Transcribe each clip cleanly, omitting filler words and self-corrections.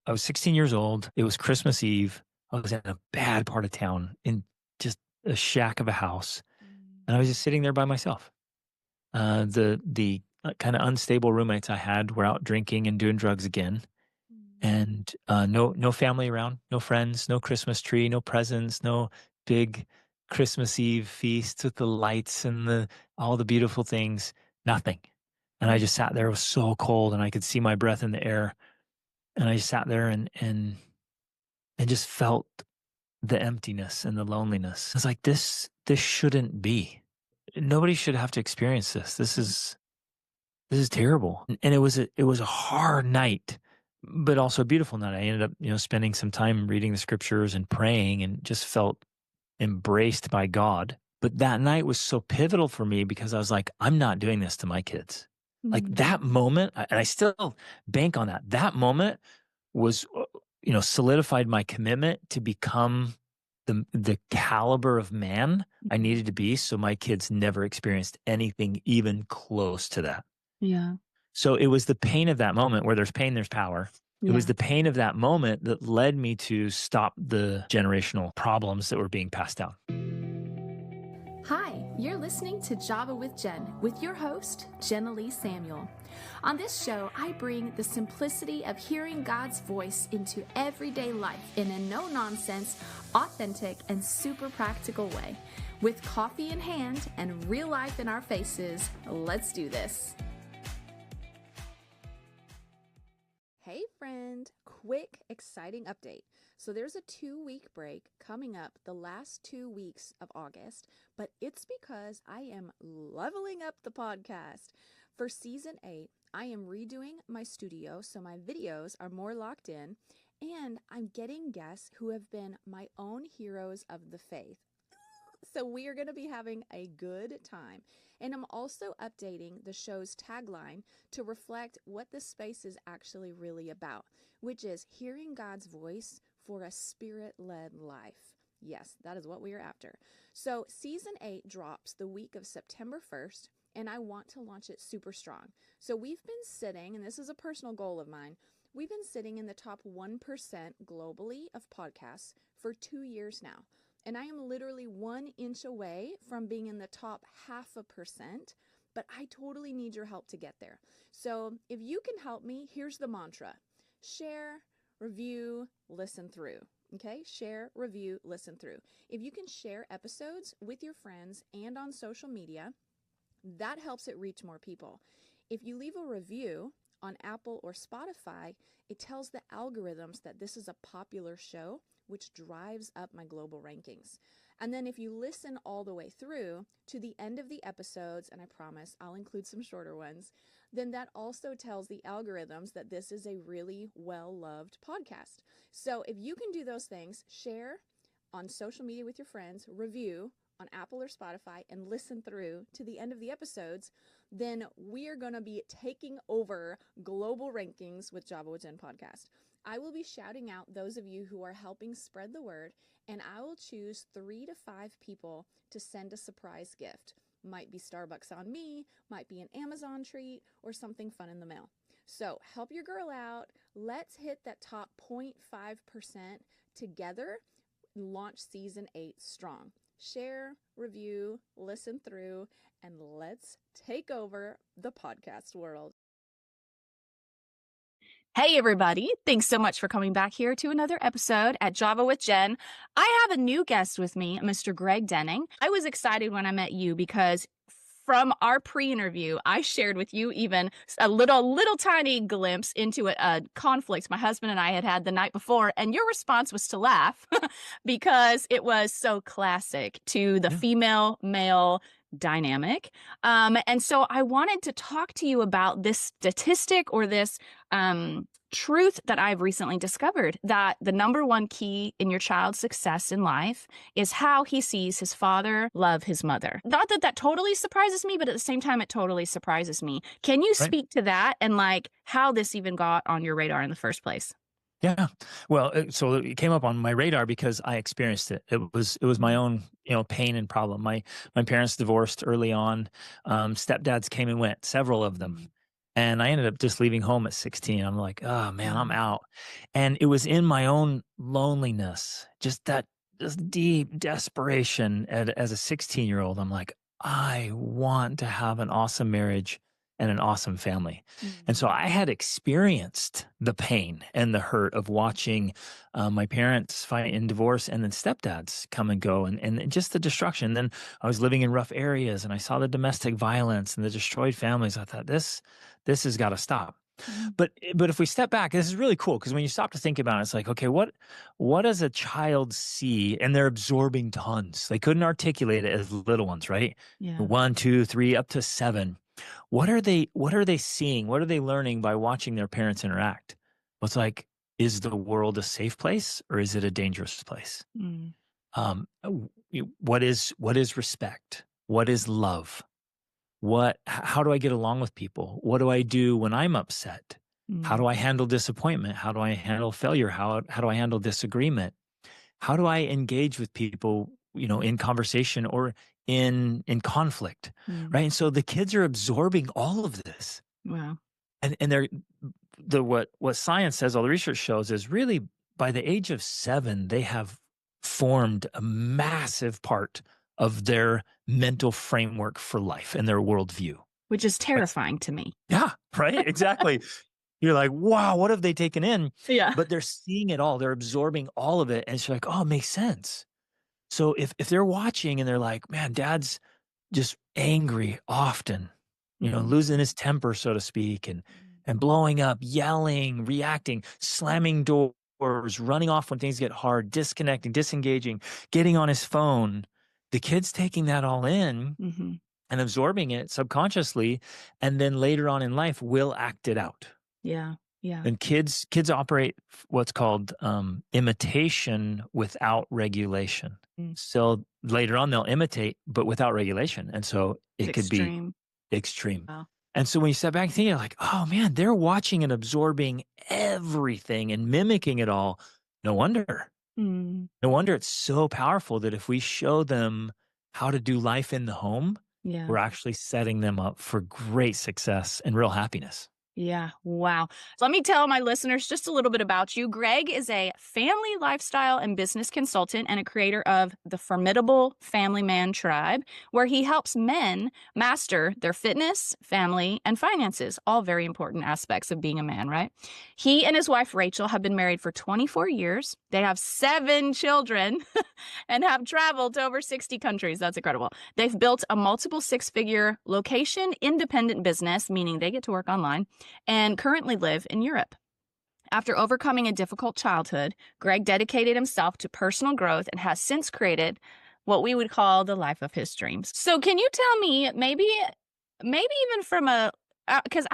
I was 16 years old. It was Christmas Eve. I was in a bad part of town in just a shack of a house, Mm, and I was just sitting there by myself. The kind of unstable roommates I had were out drinking and doing drugs again, mm, and no family around, no friends, no Christmas tree, no presents, no big Christmas Eve feast with the lights and the all the beautiful things. Nothing. And I mm, just sat there. It was so cold, and I could see my breath in the air. And I just sat there and just felt the emptiness and the loneliness. It's like this shouldn't be. Nobody should have to experience this. This is terrible. And it was a hard night, but also a beautiful night. I ended up, spending some time reading the scriptures and praying and just felt embraced by God. But that night was so pivotal for me because I was like, I'm not doing this to my kids. Like mm. that moment, and I still bank on that. That moment was, solidified my commitment to become the caliber of man I needed to be so my kids never experienced anything even close to that. Yeah. So it was the pain of that moment where there's pain, there's power. It was Yeah. the pain of that moment that led me to stop the generational problems that were being passed down. Hi, you're listening to Java with Jen with your host, Jenilee Samuel. On this show, I bring the simplicity of hearing God's voice into everyday life in a no-nonsense, authentic, and super practical way. With coffee in hand and real life in our faces, let's do this. Hey, friend. Quick, exciting update. So there's a 2-week break coming up the last 2 weeks of August, but it's because I am leveling up the podcast. For season 8, I am redoing my studio so my videos are more locked in, and I'm getting guests who have been my own heroes of the faith. So we are going to be having a good time. And I'm also updating the show's tagline to reflect what this space is actually really about, which is hearing God's voice for a spirit-led life. Yes, that is what we are after. So season 8 drops the week of September 1st, and I want to launch it super strong. So we've been sitting, and this is a personal goal of mine, we've been sitting in the top 1% globally of podcasts for 2 years now. And I am literally 1 inch away from being in the top 0.5%, but I totally need your help to get there. So if you can help me, here's the mantra: share, review, listen through. Okay? Share, review, listen through. If you can share episodes with your friends and on social media, that helps it reach more people. If you leave a review on Apple or Spotify, it tells the algorithms that this is a popular show, which drives up my global rankings. And then if you listen all the way through to the end of the episodes, and I promise I'll include some shorter ones, then that also tells the algorithms that this is a really well-loved podcast. So if you can do those things, share on social media with your friends, review on Apple or Spotify, and listen through to the end of the episodes, then we are going to be taking over global rankings with Java with Jen podcast. I will be shouting out those of you who are helping spread the word, and I will choose 3 to 5 people to send a surprise gift. Might be Starbucks on me, might be an Amazon treat, or something fun in the mail. So help your girl out. Let's hit that top 0.5% together and launch season 8 strong. Share, review, listen through, and let's take over the podcast world. Hey, everybody. Thanks so much for coming back here to another episode at Java with Jen. I have a new guest with me, Mr. Greg Denning. I was excited when I met you because from our pre-interview, I shared with you even a little tiny glimpse into a conflict my husband and I had the night before, and your response was to laugh because it was so classic to the Yeah. female-male dynamic. And so I wanted to talk to you about this statistic or this truth that I've recently discovered, that the number one key in your child's success in life is how he sees his father love his mother. Not that that totally surprises me, but at the same time, it totally surprises me. Can you Right. speak to that and like how this even got on your radar in the first place? Yeah. Well, so it came up on my radar because I experienced it. It was my own, pain and problem. My parents divorced early on. Stepdads came and went, several of them. And I ended up just leaving home at 16. I'm like, "Oh, man, I'm Wow. out." And it was in my own loneliness, just that this deep desperation as a 16-year-old. I'm like, "I want to have an awesome marriage and an awesome family." And so Mhm. I had experienced the pain and the hurt of watching, my parents fight in divorce and then stepdads come and go and just the destruction. Then I was living in rough areas and I saw the domestic violence and the destroyed families. I thought, this has got to stop. Mhm. But if we step back, this is really cool because when you stop to think about it, it's like, okay, what does a child see? And they're absorbing tons. They couldn't articulate it as little ones, right? Yeah. 1, 2, 3, up to 7. What are they seeing? What are they learning by watching their parents interact? Well, it's like, is the world a safe place or is it a dangerous place? Mm. What is respect? What is love? How do I get along with people? What do I do when I'm upset? How Mm. do I handle disappointment? How do I handle failure? How do I handle disagreement? How do I engage with people, in conversation or in conflict, Mm. right? And so the kids are absorbing all of this. Wow. And they're what science says, all the research shows is really by the age of 7, they have formed a massive part of their mental framework for life and their worldview. Which is Right. terrifying to me. Yeah, right, exactly. You're like, "Wow, what have they taken in?" Yeah. But they're seeing it all, they're absorbing all of it, and it's like, "Oh, it makes sense." So if they're watching and they're like, "Man, dad's just angry often, Mhm. losing his temper, so to speak, and blowing up, yelling, reacting, slamming doors, running off when things get hard, disconnecting, disengaging, getting on his phone." The kid's taking that all in Mhm. and absorbing it subconsciously, and then later on in life will act it out. Yeah. Yeah. And kids operate what's called imitation without regulation. Mm. So later on they'll imitate, but without regulation, and so It's it could be extreme. extreme. Wow. And so when you step back and think, you're like, oh man, they're watching and absorbing everything and mimicking it all. No wonder. Mm. No wonder it's so powerful that if we show them how to do life in the home, Yeah. we're actually setting them up for great success and real happiness. Yeah. Wow. So let me tell my listeners just a little bit about you. Greg is a family lifestyle and business consultant and a creator of the Formidable Family Man Tribe, where he helps men master their fitness, family, and finances, all very important aspects of being a man, right? He and his wife, Rachel, have been married for 24 years. They have 7 children and have traveled to over 60 countries. That's incredible. They've built a multiple 6-figure location independent business, meaning they get to work online, and currently live in Europe. After overcoming a difficult childhood, Greg dedicated himself to personal growth and has since created what we would call the life of his dreams. So, can you tell me, maybe even from a, because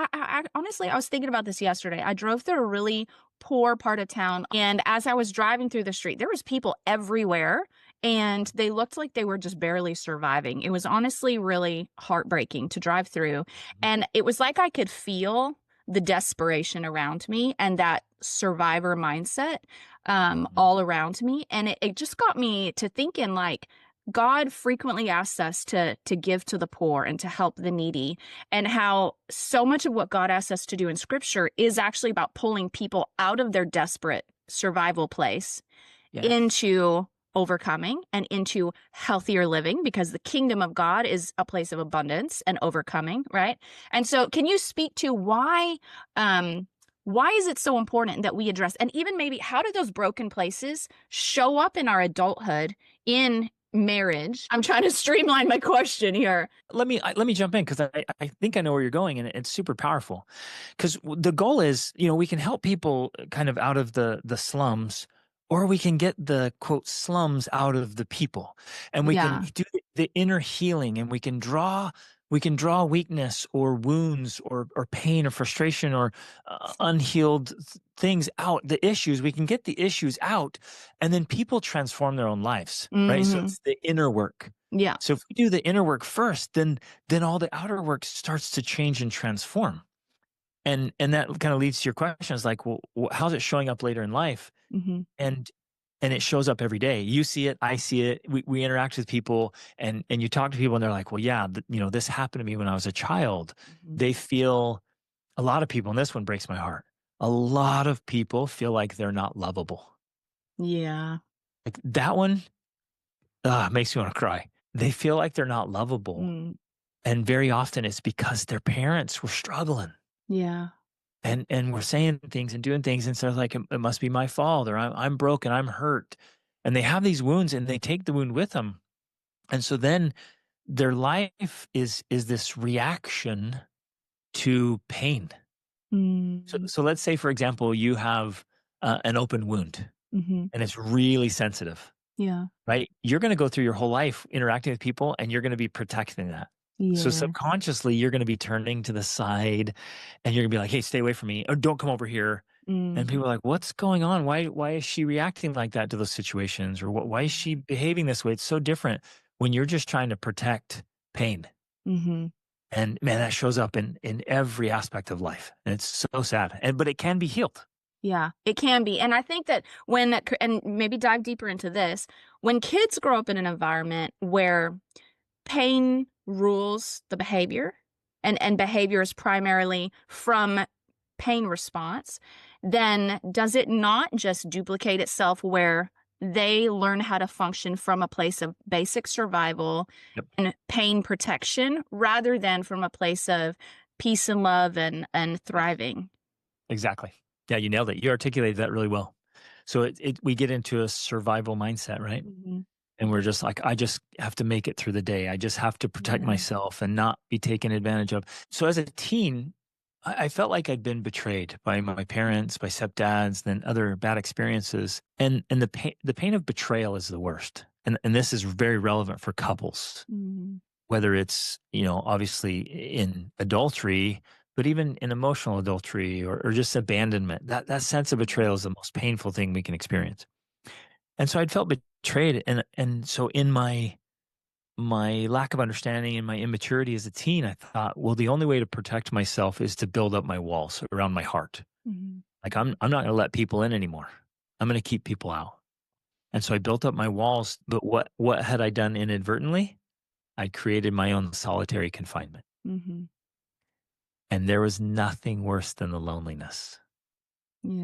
honestly, I was thinking about this yesterday. I drove through a really poor part of town, and as I was driving through the street, there was people everywhere, and they looked like they were just barely surviving. It was honestly really heartbreaking to drive through, and it was like I could feel the desperation around me and that survivor mindset Mhm. all around me. And it just got me to thinking, like, God frequently asks us to give to the poor and to help the needy, and how so much of what God asks us to do in scripture is actually about pulling people out of their desperate survival place Yes. into overcoming and into healthier living, because the kingdom of God is a place of abundance and overcoming, right? And so can you speak to why is it so important that we address, and even maybe how do those broken places show up in our adulthood, in marriage? I'm trying to streamline my question here. Let me jump in because I think I know where you're going, and it's super powerful. Because the goal is, we can help people kind of out of the slums, or we can get the quote slums out of the people, and we can Yeah. do the inner healing, and we can draw weakness or wounds or pain or frustration or unhealed things out. The issues, we can get the issues out, and then people transform their own lives, right? So Hmm. it's the inner work. Yeah. So if we do the inner work first, then all the outer work starts to change and transform. And that kind of leads to your question is like, well, how's it showing up later in life? Hmm. And and it shows up every day. You see it, I see it. We interact with people, and you talk to people, and they're like, well, yeah, this happened to me when I was a child. Hmm. They feel A lot of people, and this one breaks my heart, a lot of people feel like they're not lovable. Yeah. Like that one, makes me wanna cry. They feel like they're not lovable, Mm, and very often it's because their parents were struggling yeah. and were saying things and doing things, and so like, "It must be my fault," or I'm broken, I'm hurt." And they have these wounds, and they take the wound with them, and so then their life is this reaction to pain. So Mm, so let's say, for example, you have, an open wound, mhm. and it's really sensitive. Yeah. Right? You're gonna go through your whole life interacting with people, and you're gonna be protecting that. So Yeah. subconsciously, you're gonna be turning to the side, and you're gonna be like, "Hey, stay away from me," or "Don't come over here." And Mhm. people are like, "What's going on? Why is she reacting like that to those situations?" Or why is she behaving this way? It's so different when you're just trying to protect pain. Mhm. And man, that shows up in every aspect of life. And it's so sad. But it can be healed. Yeah, it can be, and I think that when that c and maybe dive deeper into this, when kids grow up in an environment where pain rules the behavior, and behavior is primarily from pain response, then does it not just duplicate itself where they learn how to function from a place of basic survival Yep. and pain protection rather than from a place of peace and love and Yes. thriving? Exactly. Yeah, you nailed it. You articulated that really well. So we get into a survival mindset, right? Mhm. And we're just like, I just have to make it through the day. I just have to protect Yeah. myself and not be taken advantage of. So as a teen, I felt like I'd been betrayed by my parents, by stepdads, then other bad experiences. And the pain of betrayal is the worst. And this is very relevant for couples, Mhm. whether it's, obviously in adultery, but even in emotional adultery or just abandonment. That sense of betrayal is the most painful thing we can experience. And so I'd felt betrayed, and so in my lack of understanding and my immaturity as a teen, I thought, well, the only way to protect myself is to build up my walls around my heart. Mhm. Like I'm not gonna let people in anymore. I'm gonna keep people out. And so I built up my walls, but what had I done inadvertently? I created my own solitary confinement. Mhm. And there was nothing worse than the loneliness.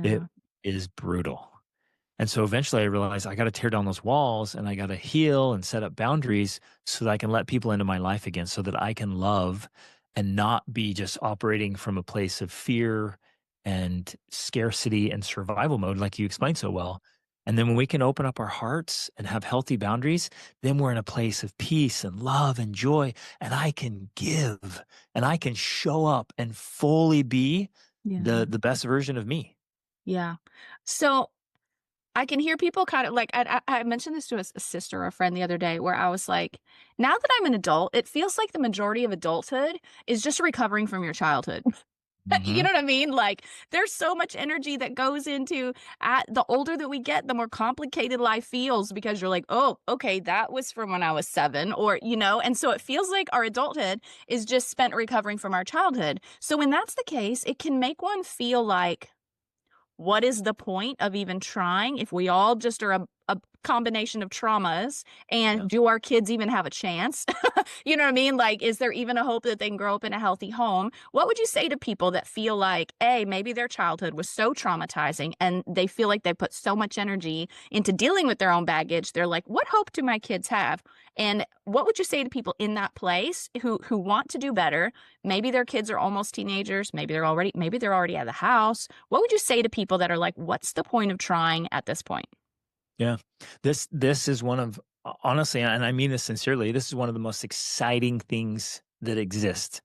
It Yeah. is brutal. And so eventually I realized I got to tear down those walls and I got to heal and set up boundaries so that I can let people into my life again, so that I can love and not be just operating from a place of fear and scarcity and survival mode, like you explained so well. And then when we can open up our hearts and have healthy boundaries, then we're in a place of peace and love and joy. And I can give and I can show up and fully be Yeah. the best version of me. Yeah. So I can hear people kind of like I mentioned this to a sister or a friend the other day where I was like, now that I'm an adult, it feels like the majority of adulthood is just recovering from your childhood. You Hmm. know what I mean? Like, there's so much energy that goes into at the older that we get, the more complicated life feels because you're like, oh, okay, that was from when I was 7, and so it feels like our adulthood is just spent recovering from our childhood. So when that's the case, it can make one feel like what is the point of even trying if we all just are a combination of traumas? And Yeah. do our kids even have a chance? You know what I mean? Like, is there even a hope that they can grow up in a healthy home? What would you say to people that feel like, A, maybe their childhood was so traumatizing and they feel like they put so much energy into dealing with their own baggage? They're like, what hope do my kids have? And what would you say to people in that place who want to do better? Maybe their kids are almost teenagers, maybe they're already out of the house. What would you say to people that are like, what's the point of trying at this point? Yeah. This is one of honestly, and I mean this sincerely, this is one of the most exciting things that exist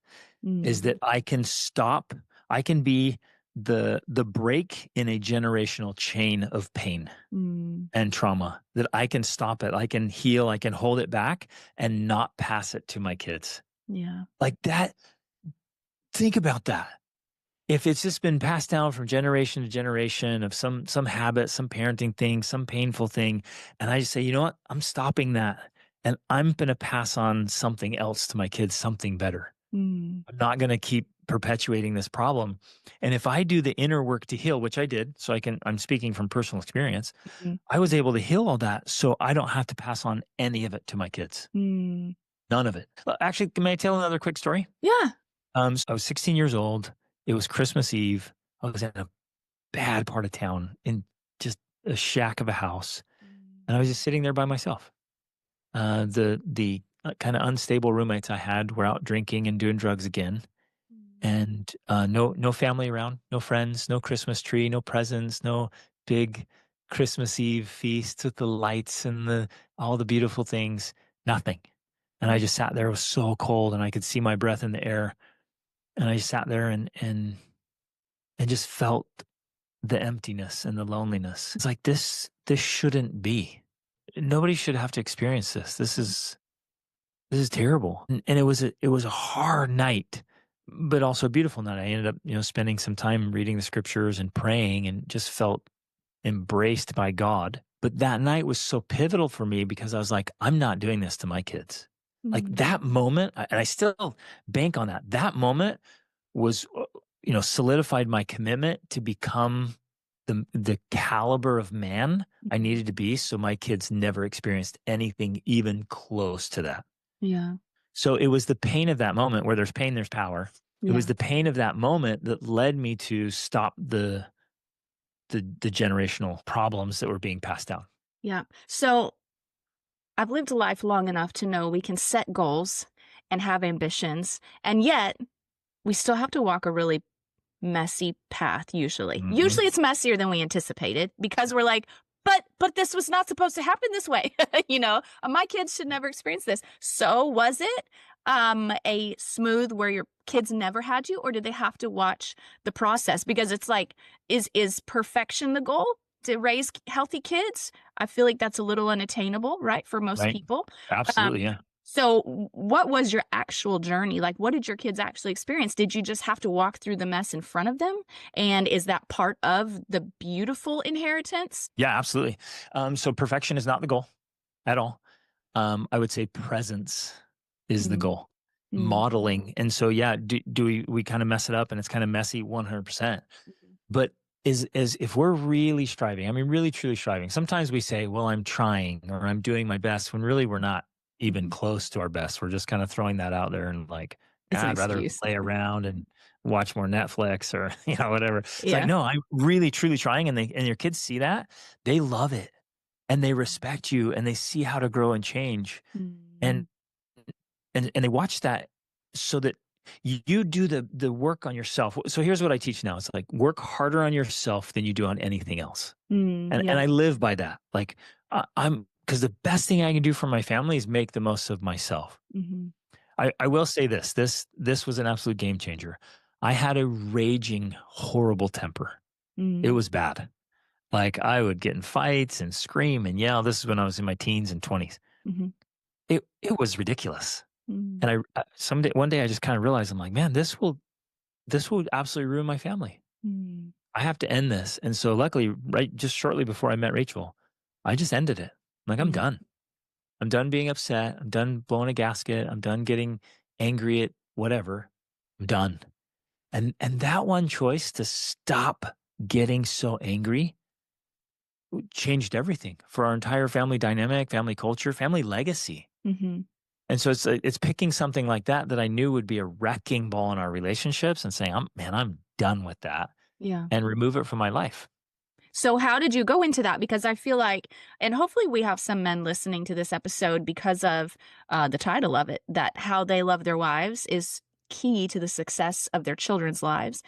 is that Mm, I can be the break in a generational chain of pain mm, and trauma, that I can stop it. I can heal, I can hold it back and not pass it to my kids. yeah. Like that, think about that. If it's just been passed down from generation to generation of some habit, some parenting thing, some painful thing, and I just say, "You know what? I'm stopping that, and I'm gonna pass on something else to my kids, something better. Mm, I'm not gonna keep perpetuating this problem." And if I do the inner work to heal, which I did, so I'm speaking from personal experience, mhm, I was able to heal all that, so I don't have to pass on any of it to my kids. mm. None of it. Actually, may I tell another quick story? Yeah. So I was 16 years old, It was Christmas Eve. I was in a bad part of town in just a shack of a house, Mm, and I was just sitting there by myself. The kind of unstable roommates I had were out drinking and doing drugs again, mm, and no family around, no friends, no Christmas tree, no presents, no big Christmas Eve feast with the lights and the all the beautiful things, nothing. And I mm, just sat there. It was so cold, and I could see my breath in the air. And I just sat there and just felt the emptiness and the loneliness. It's like this shouldn't be. Nobody should have to experience this. This is terrible. And it was a hard night, but also a beautiful night. I ended up, spending some time reading the scriptures and praying and just felt embraced by God. But that night was so pivotal for me because I was like, I'm not doing this to my kids. Like Mm. that moment, and I still bank on that. That moment was, solidified my commitment to become the caliber of man I Mhm. needed to be so my kids never experienced anything even close to that. Yeah. So it was the pain of that moment where there's pain, there's power. It was Yeah. the pain of that moment that led me to stop the generational problems that were being passed down. Yeah. So I've lived a life long enough to know we can set goals and have ambitions, and yet we still have to walk a really messy path usually. Mhm. Usually it's messier than we anticipated because we're like, but this was not supposed to happen this way. My kids should never experience this. So was it a smooth where your kids never had you, or did they have to watch the process? Because it's like, is perfection the goal to raise healthy kids? I feel like that's a little unattainable, right, for most Right? people. Um, Absolutely, yeah. so, what was your actual journey? Like, what did your kids actually experience? Did you just have to walk through the mess in front of them? And is that part of the beautiful inheritance? Yeah, absolutely. So perfection is not the goal at all. I would say presence is the Mm, goal, mm, modeling. And so, yeah, do we kind of mess it up and it's kind of messy 100%. mhm, But is if we're really striving, I mean, really truly striving, sometimes we say, well, I'm trying or I'm doing my best when really we're not even mhm. close to our best. We're just kind of throwing that out there and like, It's an I'd rather excuse. lay around and watch more Netflix or, whatever. It's like, Yeah. no, I'm really truly trying. And your kids see that, they love it and they respect you and they see how to grow and change. Mm, And and they watch that so that you do the work on yourself. So here's what I teach now. It's like work harder on yourself than you do on anything else. And yeah. I live by that. Like I'm because the best thing I can do for my family is make the most of myself. Mhm, I will say this. This was an absolute game changer. I had a raging, horrible temper. It mm, was bad. Like I would get in fights and scream and yell. This is when I was in my teens and 20s. mhm, It was ridiculous. mm, And one day I just kind of realized I'm like, man, this will absolutely ruin my family. mm, I have to end this. And so luckily, right just shortly before I met Rachel, I just ended it. Like I'm yeah. done. I'm done being upset. I'm done blowing a gasket. I'm done getting angry at whatever. I'm done. And that one choice to stop getting so angry changed everything for our entire family dynamic, family culture, family legacy. Mhm, And so it's picking something like that I knew would be a wrecking ball in our relationships and saying, I'm done with that yeah. and remove it from my life." So how did you go into that? Because I feel like, and hopefully we have some men listening to this episode because of the title of it, that how they love their wives is key to the success of their children's lives.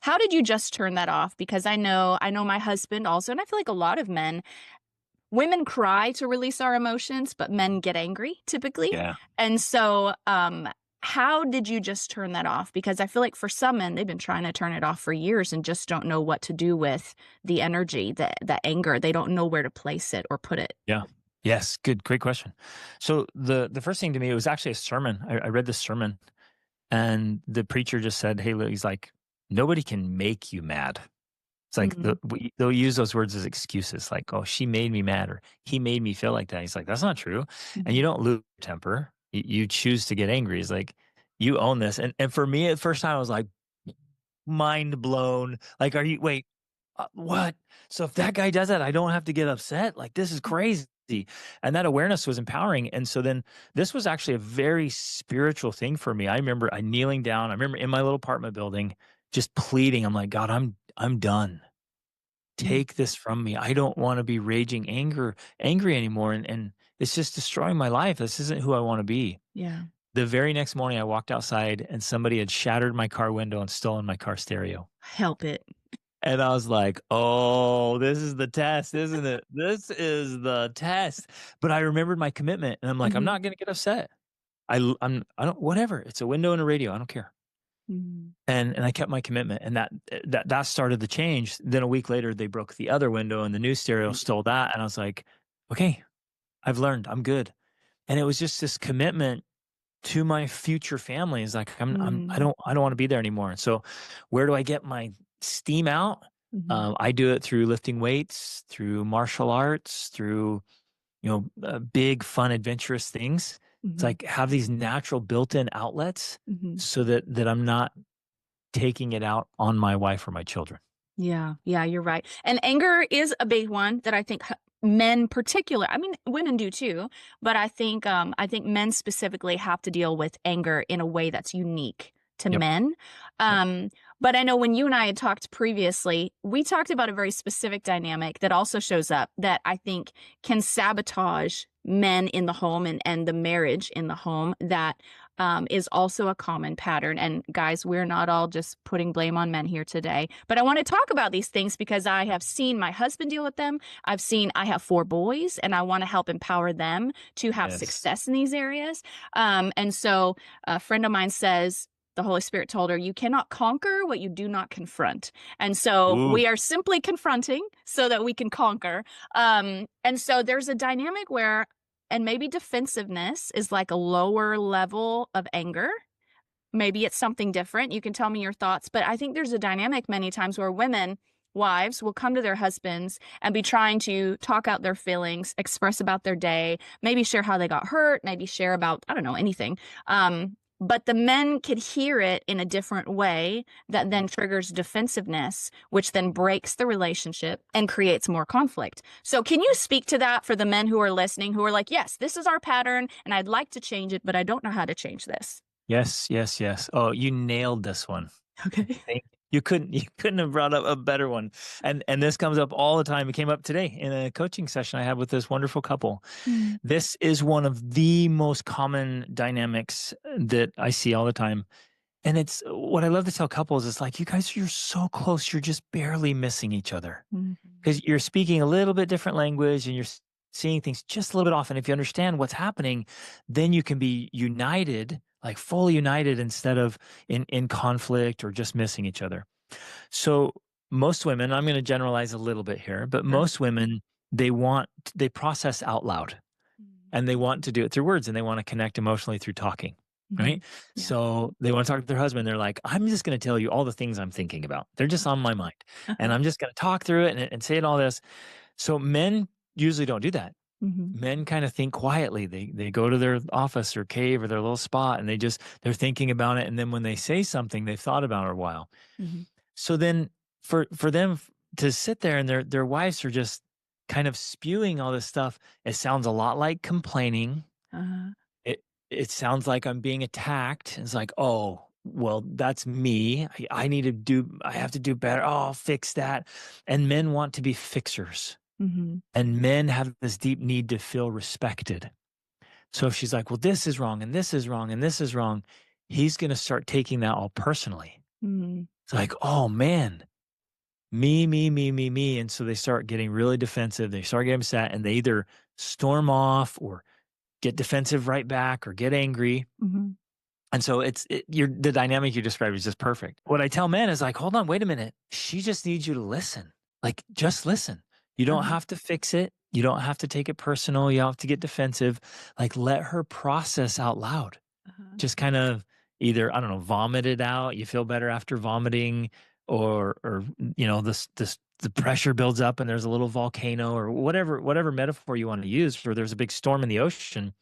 How did you just turn that off? Because I know my husband also, and I feel like a lot of men, women cry to release our emotions, but men get angry typically. Yeah. And so, how did you just turn that off? Because I feel like for some men, they've been trying to turn it off for years and just don't know what to do with the energy, the anger. They don't know where to place it or put it. Yeah. Yes, good, great question. So the first thing to me, it was actually a sermon. I read this sermon and the preacher just said, "Hey, look," he's like, "Nobody can make you mad." It's like Mm, they'll use those words as excuses, like, "Oh, she made me mad," or "He made me feel like that." He's like, "That's not true." And you mhm, don't lose your temper. You choose to get angry. It's like you own this. And for me, at first time, I was like mind blown. Like, are you wait? What? So if that guy does that, I don't have to get upset. Like this is crazy. And that awareness was empowering. And so then this was actually a very spiritual thing for me. I remember I kneeling down. I remember in my little apartment building. just pleading. I'm like, God, I'm done. Mm. Take this from me. I don't want to be raging angry anymore. And it's just destroying my life. This isn't who I want to be. Yeah. The very next morning, I walked outside and somebody had shattered my car window and stolen my car stereo. Help it. And I was like, "Oh, this is the test, isn't it? This is the test." But I remembered my commitment, and I'm like, "I'm Mhm. not gonna get upset. I don't whatever. It's a window and a radio. I don't care." Mhm. And I kept my commitment, and that started the change. Then a week later, they broke the other window, and the new stereo stole that, and I was like, "Okay, I've learned. I'm good." And it was just this commitment to my future family. Is like, Mm. I don't wanna be there anymore. And so where do I get my steam out? Mhm. I do it through lifting weights, through martial arts, through, big, fun, adventurous things. It's Mhm. like have these natural built-in outlets Mhm. so that I'm not taking it out on my wife or my children. Yeah, yeah, you're right. And anger is a big one that I think men particular, I mean women do too, but I think men specifically have to deal with anger in a way that's unique to Yep, men. yep. Um but I know when you and I had talked previously, we talked about a very specific dynamic that also shows up that I think can sabotage men in the home and the marriage in the home that is also a common pattern. And guys, we're not all just putting blame on men here today. But I want to talk about these things because I have seen my husband deal with them. I have 4 boys and I want to help empower them to have Yes. success in these areas. And so a friend of mine says, the Holy Spirit told her, you cannot conquer what you do not confront. And so Ooh, we are simply confronting so that we can conquer. And so there's a dynamic where and maybe defensiveness is like a lower level of anger. Maybe it's something different. You can tell me your thoughts, but I think there's a dynamic many times where women, wives, will come to their husbands and be trying to talk out their feelings, express about their day, maybe share how they got hurt, maybe share about, I don't know, anything. But the men could hear it in a different way that then triggers defensiveness, which then breaks the relationship and creates more conflict. So, can you speak to that for the men who are listening, who are like, yes, this is our pattern and I'd like to change it, but I don't know how to change this? yes, yes, yes. Oh, you nailed this one. Okay. You couldn't have brought up a better one. And this comes up all the time. It came up today in a coaching session I had with this wonderful couple. Mm, This is one of the most common dynamics that I see all the time. And it's what I love to tell couples is like, you guys, you're so close, you're just barely missing each other mhm, because you're speaking a little bit different language and you're seeing things just a little bit off. And if you understand what's happening, then you can be united, like fully united instead of in conflict or just missing each other. So most women, I'm going to generalize a little bit here, but sure. most women, they process out loud Mm, and they want to do it through words and they want to connect emotionally through talking. Right. mhm. Yeah. So they want to talk to their husband. They're like, I'm just going to tell you all the things I'm thinking about. They're just on my mind. And Uh-huh. I'm just going to talk through it and say it all this. So men usually don't do that. Mhm, Men kind of think quietly. They go to their office or cave or their little spot and they're thinking about it. And then when they say something they've thought about it a while. mhm. So then for them to sit there and their wives are just kind of spewing all this stuff, it sounds a lot like complaining. Uh-huh. It sounds like I'm being attacked. It's like, "Oh, well, that's me. I have to do better. Oh, I'll fix that." And men want to be fixers. Mhm, And men have this deep need to feel respected. So if she's like, "Well, this is wrong and this is wrong and this is wrong," he's going to start taking that all personally. mhm, It's like, "Oh man, me." And so they start getting really defensive. They start getting upset and they either storm off or get defensive right back or get angry. mhm, And so the dynamic you described is just perfect. What I tell men is like, hold on, wait a minute. She just needs you to listen. Like, just listen. You don't uh-huh, have to fix it. You don't have to take it personal. You don't have to get defensive. Like, let her process out loud. uh-huh. Just kind of either, I don't know, vomit it out. You feel better after vomiting, or the pressure builds up and there's a little volcano or whatever metaphor you want to use, or there's a big storm in the ocean.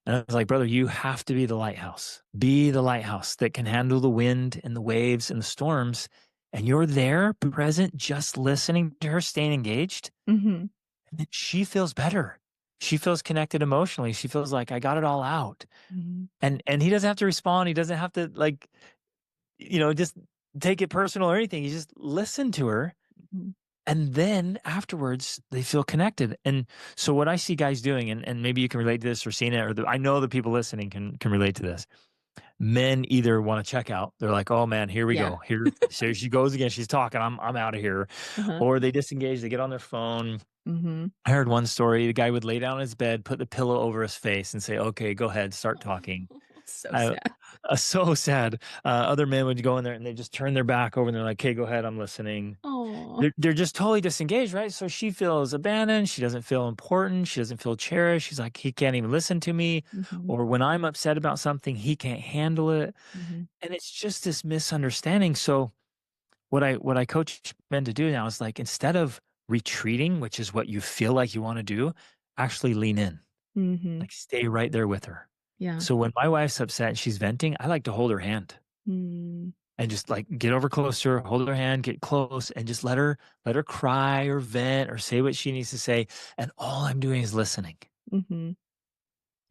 And I was like, brother, you have to be the lighthouse. Be the lighthouse that can handle the wind and the waves and the storms. And you're there, present, just listening to her, staying engaged. Mhm, And then she feels better. She feels connected emotionally. She feels like I got it all out. mhm, And he doesn't have to respond. He doesn't have to just take it personal or anything. You just listen to her. Mhm. And then afterwards, they feel connected. And so what I see guys doing, and maybe you can relate to this or seen it, or I know the people listening can relate to this. Men either want to check out. They're like, "Oh man, here we Yeah. go. Here she goes again. She's talking. I'm out of here." Uh-huh. Or they disengage. They get on their phone. Mhm. I heard one story. The guy would lay down on his bed, put the pillow over his face, and say, "Okay, go ahead, start talking." So I sad. so sad. Other men would go in there and they just turn their back over and they're like, "Okay, go ahead, I'm listening." Oh. They're just totally disengaged, right? So she feels abandoned, she doesn't feel important, she doesn't feel cherished, she's like, "He can't even listen to me," Mhm. or when I'm upset about something, he can't handle it, Mhm. and it's just this misunderstanding. So what I coach men to do now is, like, instead of retreating, which is what you feel like you wanna do, actually lean in, Mhm. like, stay right there with her. Yeah. So when my wife's upset and she's venting, I like to hold her hand. Mm. And just, like, get over close to her, hold her hand, get close, and just let her cry or vent or say what she needs to say, and all I'm doing is listening, Mhm.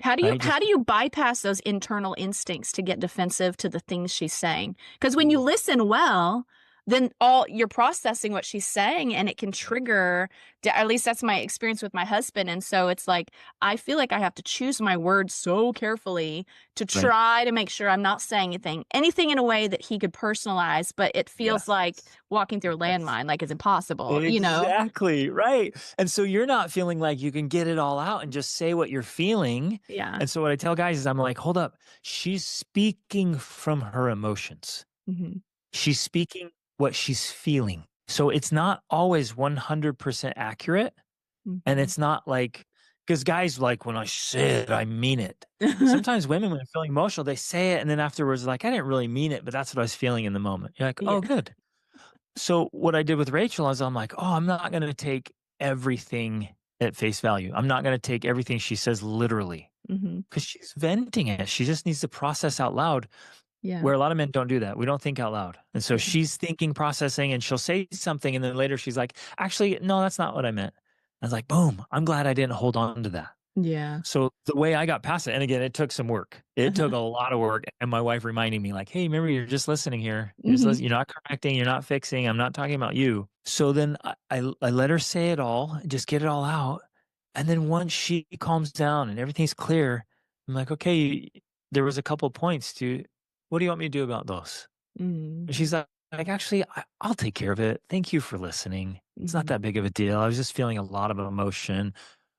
How do you right? how Just do you bypass those internal instincts to get defensive to the things she's saying? Because when you Ooh, listen well, then all you're processing what she's saying, and it can yep, trigger at least that's my experience with my husband, and so it's like, I feel like I have to choose my words so carefully to right. try to make sure I'm not saying anything in a way that he could personalize, but it feels Yes, like walking through a yes. landmine, like it's impossible, you know? Exactly, right, and so you're not feeling like you can get it all out and just say what you're feeling, Yeah. and so what I tell guys is I'm like, "Hold up, she's speaking from her emotions. Mhm. She's speaking what she's feeling." So it's not always 100% accurate. And Mhm. it's not like, because guys like, "When I say it, I mean it." Sometimes women, when they're feeling emotional, they say it, and then afterwards, like, "I didn't really mean it, but that's what I was feeling in the moment." You're like, Yeah. "Oh, good." So what I did with Rachel is I'm like, "Oh, I'm not gonna take everything at face value. I'm not gonna take everything she says literally, Mhm. because she's venting it. She just needs to process out loud." Yeah. Where a lot of men don't do that. We don't think out loud. And so Yeah. she's thinking, processing, and she'll say something, and then later she's like, "Actually, no, that's not what I meant." I was like, "Boom, I'm glad I didn't hold on to that." Yeah. So the way I got past it, and again, it took some work. It took Uh-huh. a lot of work, and my wife reminding me like, "Hey, remember, you're just listening here. Mhm. You're not correcting, you're not fixing. I'm not talking about you." So then I let her say it all, just get it all out. And then once she calms down and everything's clear, I'm like, "Okay, there was a couple points to, what do you want me to do about those?" Mhm. And she's like, "Actually, I'll take care of it. Thank you for listening. It's not Mhm. that big of a deal. I was just feeling a lot of emotion."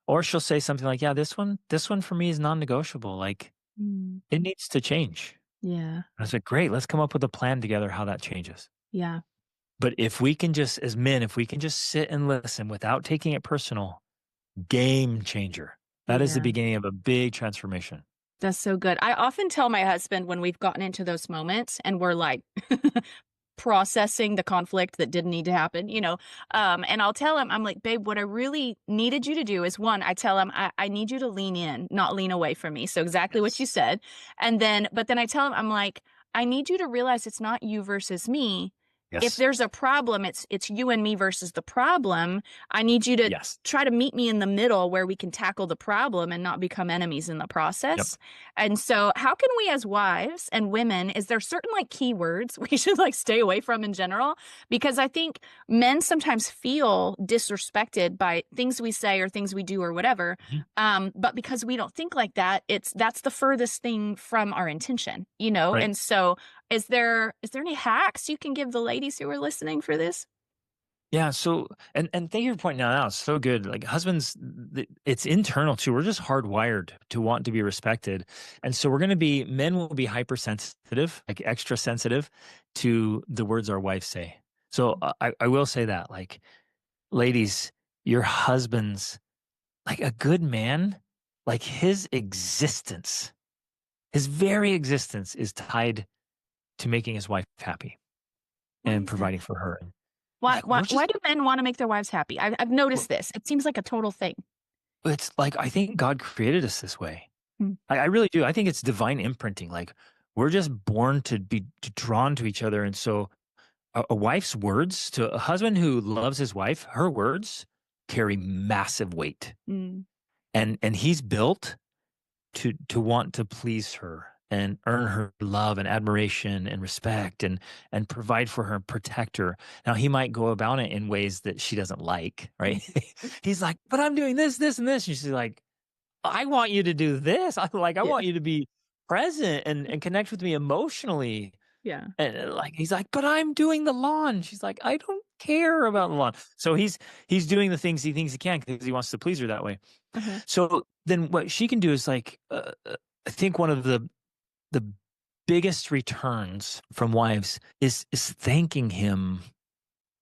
Or she'll say something like, "Yeah, this one for me is non-negotiable. Like, Mm. it needs to change." Yeah. And I was like, "Great, let's come up with a plan together how that changes." Yeah. But if we can just, as men, if we can just sit and listen without taking it personal, game changer. That is the Yeah. beginning of a big transformation. That's so good. I often tell my husband when we've gotten into those moments and we're like processing the conflict that didn't need to happen, and I'll tell him, I'm like, babe, what I really needed you to do is one, I tell him, I need you to lean in, not lean away from me. So exactly what you Yes. said. But then I tell him, I'm like, I need you to realize it's not you versus me. If Yes. there's a problem, it's you and me versus the problem. I need you to Yes. try to meet me in the middle where we can tackle the problem and not become enemies in the Yep. process. And so, how can we as wives and women, is there certain like keywords we should like stay away from in general? Because I think men sometimes feel disrespected by things we say or things we do or whatever. Mhm. But because we don't think like that, that's the furthest thing from our intention. Right. And so is there any hacks you can give the ladies who are listening for this? Yeah, so and thank you for pointing that out. It's so good. Like, husbands, it's internal too. We're just hardwired to want to be respected, and so men will be hypersensitive, like extra sensitive to the words our wives say. So I will say that, like, ladies, your husband's, like, a good man, like, his very existence is tied to making his wife happy Why and is that? providing for her. Why Like, why we're why just do men wanna make their wives happy? I've noticed this. It seems like a total thing. It's like, I think God created us this way. Hmm. I really do. I think it's divine imprinting. Like, we're just born to be drawn to each other. And so a wife's words to a husband who loves his wife, her words carry massive weight. Mm. And he's built to want to please her. and earn her love and admiration and respect and provide for her and protect her. Now he might go about it in ways that she doesn't like, right? Mhm. He's like, "But I'm doing this, this, and this." And she's like, "I want you to do this. I Yeah. want you to be present and connect with me emotionally." Yeah. And, like, he's like, "But I'm doing the lawn." She's like, "I don't care about the lawn." So he's doing the things he thinks he can because he wants to please her that way. Uh-huh. So then what she can do is like, I think one of the biggest returns from wives is thanking him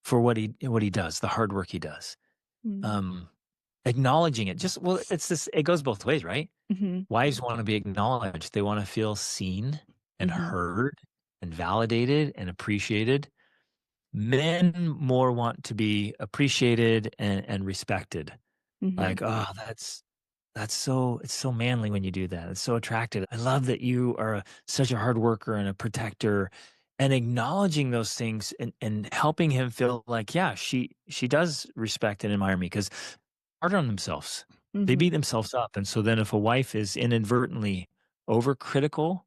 for what he does, the hard work he does. Mm. Um, Acknowledging it. Just well, it's this it goes both ways, right? Mhm. Wives wanna be acknowledged. They wanna feel seen and Mhm. heard and validated and appreciated. Men more want to be appreciated and respected. Mhm. Like, "Oh, that's so it's so manly when you do that. It's so attractive. I love that you are such a hard worker and a protector," and acknowledging those things and helping him feel like, yeah, she does respect and admire me because hard on themselves. They Mhm. beat themselves up. And so then if a wife is inadvertently overcritical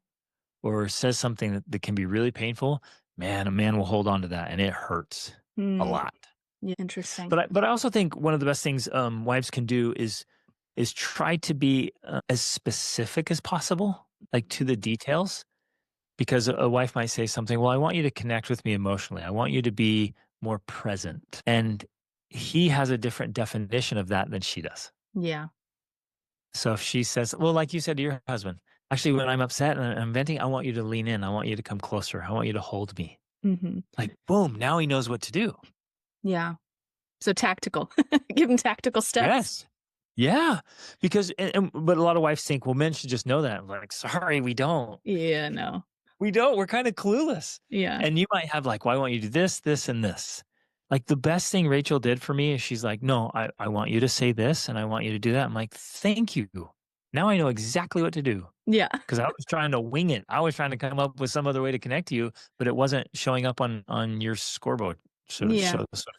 or says something that can be really painful, man, a man will hold on to that and it hurts a Mm. lot. Yeah, interesting. But I also think one of the best things wives can do is try to be as specific as possible, like to the details, because a wife might say something, "Well, I want you to connect with me emotionally. I want you to be more present." And he has a different definition of that than she does. Yeah. So if she says, well, like you said to your husband, actually, when I'm upset and I'm venting, I want you to lean in. I want you to come closer. I want you to hold me. Mhm. Like, boom, now he knows what to do. Yeah. So tactical. Give him tactical steps. Yes. Yeah. Because, but a lot of wives think, well, men should just know that. I'm like, sorry, we don't. Yeah, no. We don't. We're kind of clueless. Yeah. And you might have like, well, I want you to do this, this, and this. Like the best thing Rachel did for me is she's like, no, I want you to say this and I want you to do that. I'm like, thank you. Now I know exactly what to do. Yeah. 'Cause I was trying to wing it. I was trying to come up with some other way to connect to you, but it wasn't showing up on your scoreboard, Yeah. so to speak.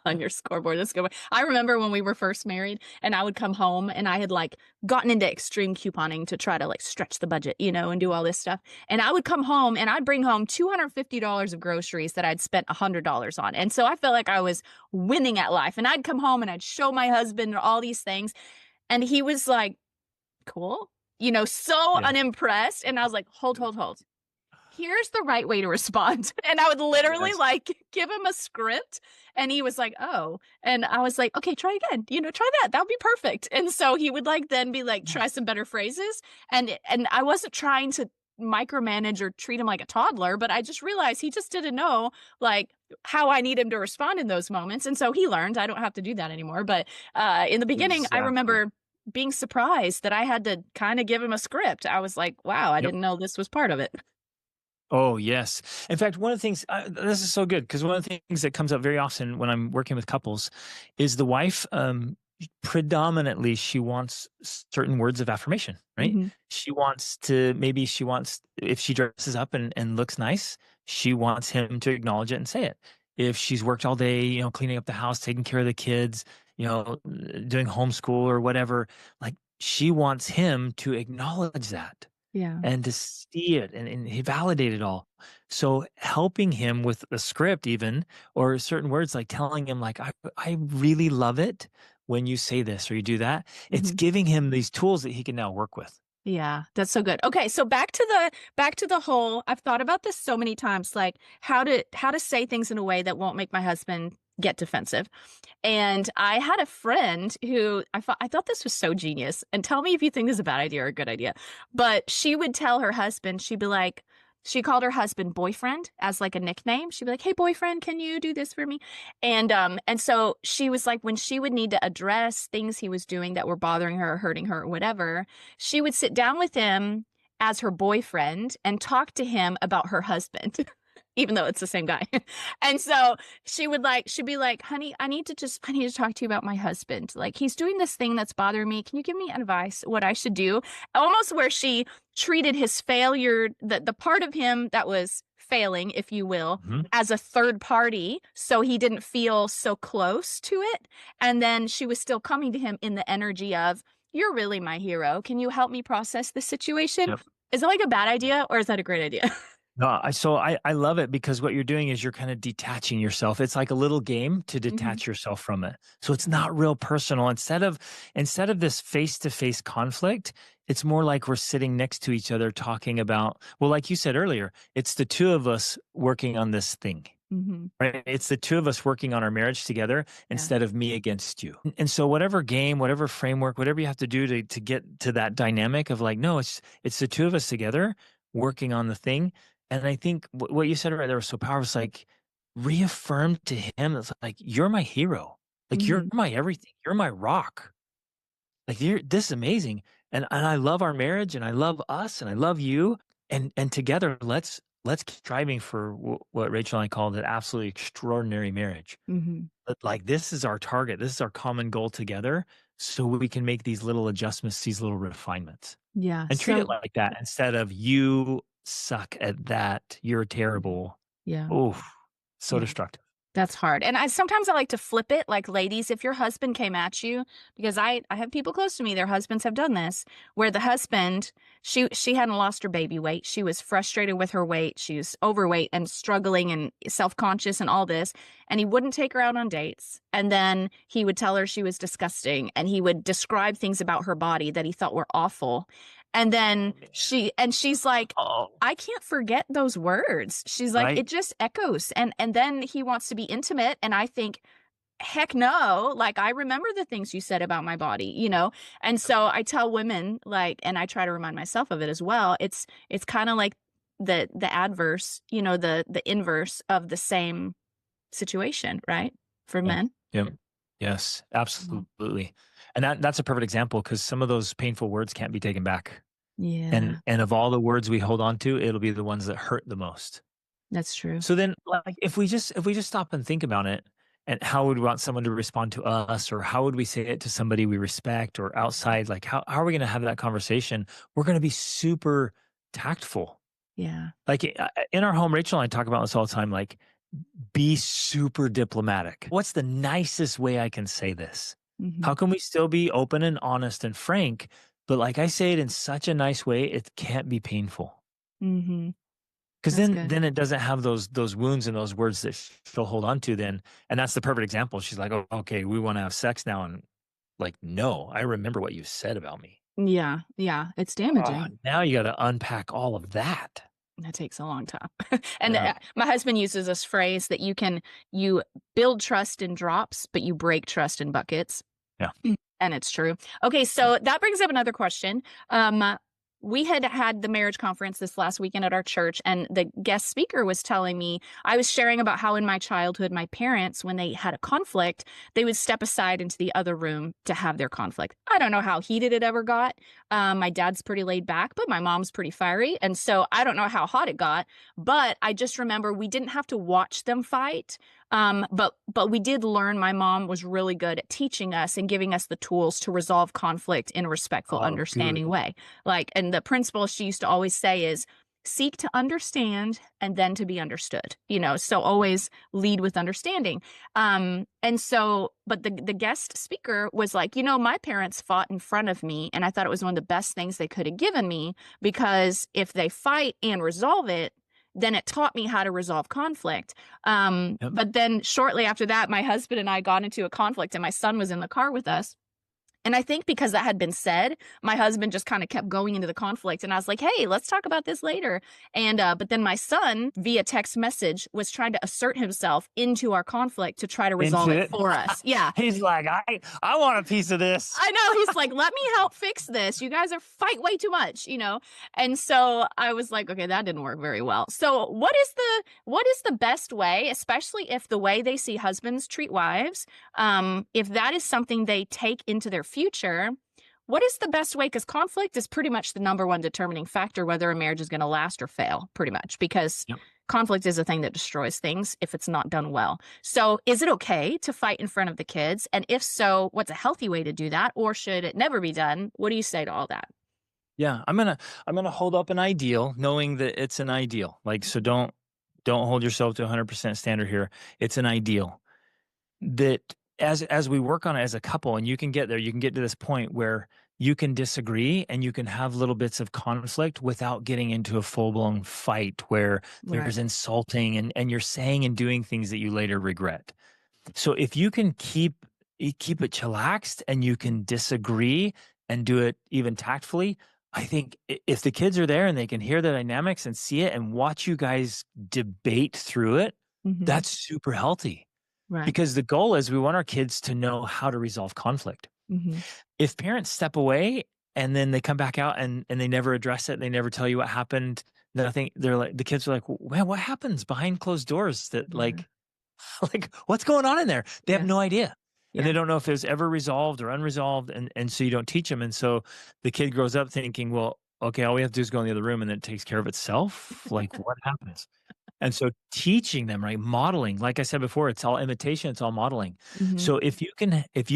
On your scoreboard. That's a good one. I remember when we were first married and I would come home and I had like gotten into extreme couponing to try to like stretch the budget, and do all this stuff. And I would come home and I'd bring home $250 of groceries that I'd spent $100 on. And so I felt like I was winning at life. And I'd come home and I'd show my husband all these things. And he was like, cool, so Yeah. unimpressed. And I was like, hold, hold, hold. Here's the right way to respond. And I would literally Yes. like give him a script and he was like, oh. And I was like, okay, try again. Try that. That would be perfect. And so he would like then be like, try Yes. some better phrases. And I wasn't trying to micromanage or treat him like a toddler, but I just realized he just didn't know like how I need him to respond in those moments. And so he learned I don't have to do that anymore. But in the beginning, I Exactly. remember being surprised that I had to kind of give him a script. I was like, wow, I Yep. didn't know this was part of it. Oh, yes. In fact, one of the things this is so good because one of the things that comes up very often when I'm working with couples is the wife, predominantly, she wants certain words of affirmation, right? Mhm. She wants, if she dresses up and looks nice, she wants him to acknowledge it and say it. If she's worked all day, cleaning up the house, taking care of the kids, doing homeschool or whatever, like she wants him to acknowledge that Yeah. and to see it and he validate it all. So helping him with a script even or certain words like telling him like I really love it when you say this or you do that. It's Mhm. giving him these tools that he can now work with. Yeah, that's so good. Okay, so back to the whole I've thought about this so many times, like how to say things in a way that won't make my husband get defensive. And I had a friend who I thought this was so genius. And tell me if you think this is a bad idea or a good idea. But she would tell her husband, she'd be like, she called her husband boyfriend as like a nickname. She'd be like, "Hey boyfriend, can you do this for me?" And so she was like when she would need to address things he was doing that were bothering her or hurting her or whatever, she would sit down with him as her boyfriend and talk to him about her husband. Even though it's the same guy. And so she'd be like, honey, I need to talk to you about my husband. Like he's doing this thing that's bothering me. Can you give me advice what I should do? Almost where she treated his failure, the part of him that was failing, if you will, Mhm. as a third party. So he didn't feel so close to it. And then she was still coming to him in the energy of, you're really my hero. Can you help me process this situation? Yep. Is it like a bad idea or is that a great idea? No, I love it because what you're doing is you're kind of detaching yourself. It's like a little game to Mhm, detach yourself from it. So it's not real personal. Instead of this face-to-face conflict, it's more like we're sitting next to each other talking about, well, like you said earlier, it's the two of us working on this thing. mhm. Right? It's the two of us working on our marriage together Yeah. instead of me against you. And so whatever game, whatever framework, whatever you have to do to get to that dynamic of like, no, it's the two of us together working on the thing. And I think what you said right there was so powerful. It's like reaffirm to him, it's like, you're my hero. Like you're Mhm, my everything. You're my rock. Like this is amazing. And I love our marriage and I love us and I love you. And together let's keep striving for what Rachel and I call an absolutely extraordinary marriage. mhm. But like this is our target. This is our common goal together. So we can make these little adjustments, these little refinements. Yeah, And treat it so like that instead of you suck at that. You're terrible. yeah, Oh, so yeah. destructive. That's hard. And I like to flip it, like, ladies, if your husband came at you, because I have people close to me, their husbands have done this, where the husband, she hadn't lost her baby weight. She was frustrated with her weight. She was overweight and struggling and self-conscious and all this. And he wouldn't take her out on dates. And then he would tell her she was disgusting. And he would describe things about her body that he thought were awful. And then Oh, man. she's like, Oh, I can't forget those words. She's like, right. it just echoes. And then he wants to be intimate. And I think, heck no. Like, I remember the things you said about my body, you know? And so I tell women, like, and I try to remind myself of it as well. It's kind of like the adverse, you know, the inverse of the same situation, right? For Yeah. men. Yeah. Yes, Mhm. absolutely. And that's a perfect example because some of those painful words can't be taken back. And Yeah, and of all the words we hold on to, it'll be the ones that hurt the most. that's true. So then, like, if we just stop and think about it, and how would we want someone to respond to us, or how would we say it to somebody we respect or outside? Like, how are we going to have that conversation? We're going to be super tactful. Yeah. Like in our home, Rachel and I talk about this all the time. Like, be super diplomatic. What's the nicest way I can say this? How Hmm. can we still be open and honest and frank? But like I say it in such a nice way, it can't be painful. Hmm. 'Cause That's then good. then it doesn't have those wounds and those words that she'll hold on to then, and that's the perfect example. She's like, "Oh, okay, we wanna have sex now," and like, "No, I remember what you said about me." Yeah. Yeah. It's Oh, damaging. now you gotta unpack all of that. That takes a long time. And, Yeah, my husband uses this phrase that you build trust in drops, but you break trust in buckets. yeah, And it's true. Okay, yeah. so that brings up another question. We had the marriage conference this last weekend at our church, and the guest speaker was telling me, I was sharing about how in my childhood, my parents, when they had a conflict, they would step aside into the other room to have their conflict. I don't know how heated it ever got. My dad's pretty laid back, but my mom's pretty fiery. And so I don't know how hot it got, but I just remember we didn't have to watch them fight. But we did learn, my mom was really good at teaching us and giving us the tools to resolve conflict in a respectful, Oh, understanding good. way. Like, and the principle she used to always say is seek to understand and then to be understood, you know, so always lead with understanding. And so, but the guest speaker was like, you know, my parents fought in front of me, and I thought it was one of the best things they could have given me, because if they fight and resolve it, then it taught me how to resolve conflict. Yep. But then shortly after that, my husband and I got into a conflict, and my son was in the car with us. And I think because that had been said, my husband just kind of kept going into the conflict. And I was like, hey, let's talk about this later. And, but then my son, via text message, was trying to assert himself into our conflict to try to resolve Into it it. for us. Yeah. He's like, I want a piece of this." I know. He's like, let me help fix this. You guys are fight way too much, you know? And so I was like, okay, that didn't work very well. So what is the best way, especially if the way they see husbands treat wives, if that is something they take into their future, what is the best way? Because conflict is pretty much the number one determining factor whether a marriage is going to last or fail, pretty much, because Yep. conflict is a thing that destroys things if it's not done well. So, is it okay to fight in front of the kids? And if so, what's a healthy way to do that? Or should it never be done? What do you say to all that? Yeah, I'm gonna hold up an ideal knowing that it's an ideal. Like, so don't hold yourself to 100% standard here. It's an ideal. That as we work on it as a couple and you can get there, you can get to this point where you can disagree and you can have little bits of conflict without getting into a full-blown fight where Right. there's insulting and you're saying and doing things that you later regret. So if you can keep it chillaxed and you can disagree and do it even tactfully, I think if the kids are there and they can hear the dynamics and see it and watch you guys debate through it, Mm-hmm. that's super healthy. Right. Because the goal is we want our kids to know how to resolve conflict. Mm-hmm. If parents step away and then they come back out and they never address it, they never tell you what happened, nothing, they're like, the kids are like, man, what happens behind closed doors that Yeah. like what's going on in there? They have Yeah. no idea. And Yeah. they don't know if it was ever resolved or unresolved. And so you don't teach them. And so the kid grows up thinking, well, okay, all we have to do is go in the other room and then it takes care of itself. Like what happens? And so teaching them, right? Modeling, like I said before, it's all imitation, it's all modeling. Mm-hmm. So if you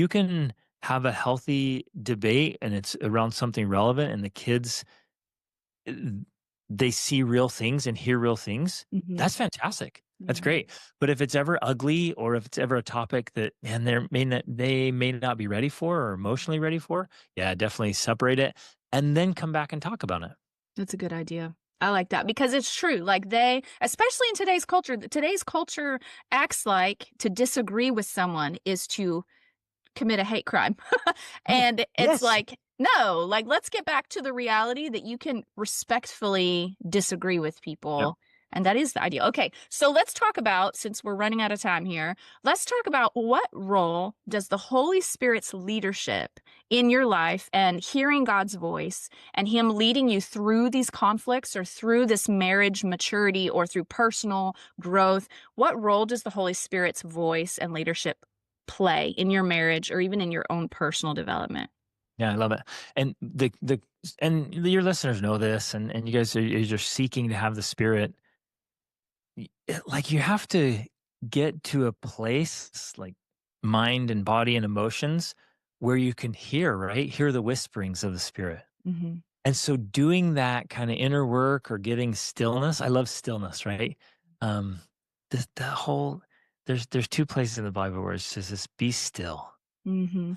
can have a healthy debate and it's around something relevant and the kids uh, they see real things and hear real things, Mm-hmm. that's fantastic. That's Yeah. great. But if it's ever ugly or if it's ever a topic that man they may not be ready for or emotionally ready for, yeah, definitely separate it and then come back and talk about it. That's a good idea. I like that because it's true. Like especially in today's culture acts like to disagree with someone is to commit a hate crime. Oh, And it's yes. like, no, like let's get back to the reality that you can respectfully disagree with Yep. people. And that is the ideal. Okay, so let's talk about, since we're running out of time here, let's talk about what role does the Holy Spirit's leadership in your life and hearing God's voice and Him leading you through these conflicts or through this marriage maturity or through personal growth, what role does the Holy Spirit's voice and leadership play in your marriage or even in your own personal development? Yeah, I love it. And and your listeners know this, and you guys you're seeking to have the Spirit. Like you have to get to a place, like mind and body and emotions, where you can hear, right? Hear the whisperings of the Spirit. Mm-hmm. And so doing that kind of inner work or getting stillness, I love stillness, right? Um, the whole there's two places in the Bible where it says this, be still. Mm-hmm.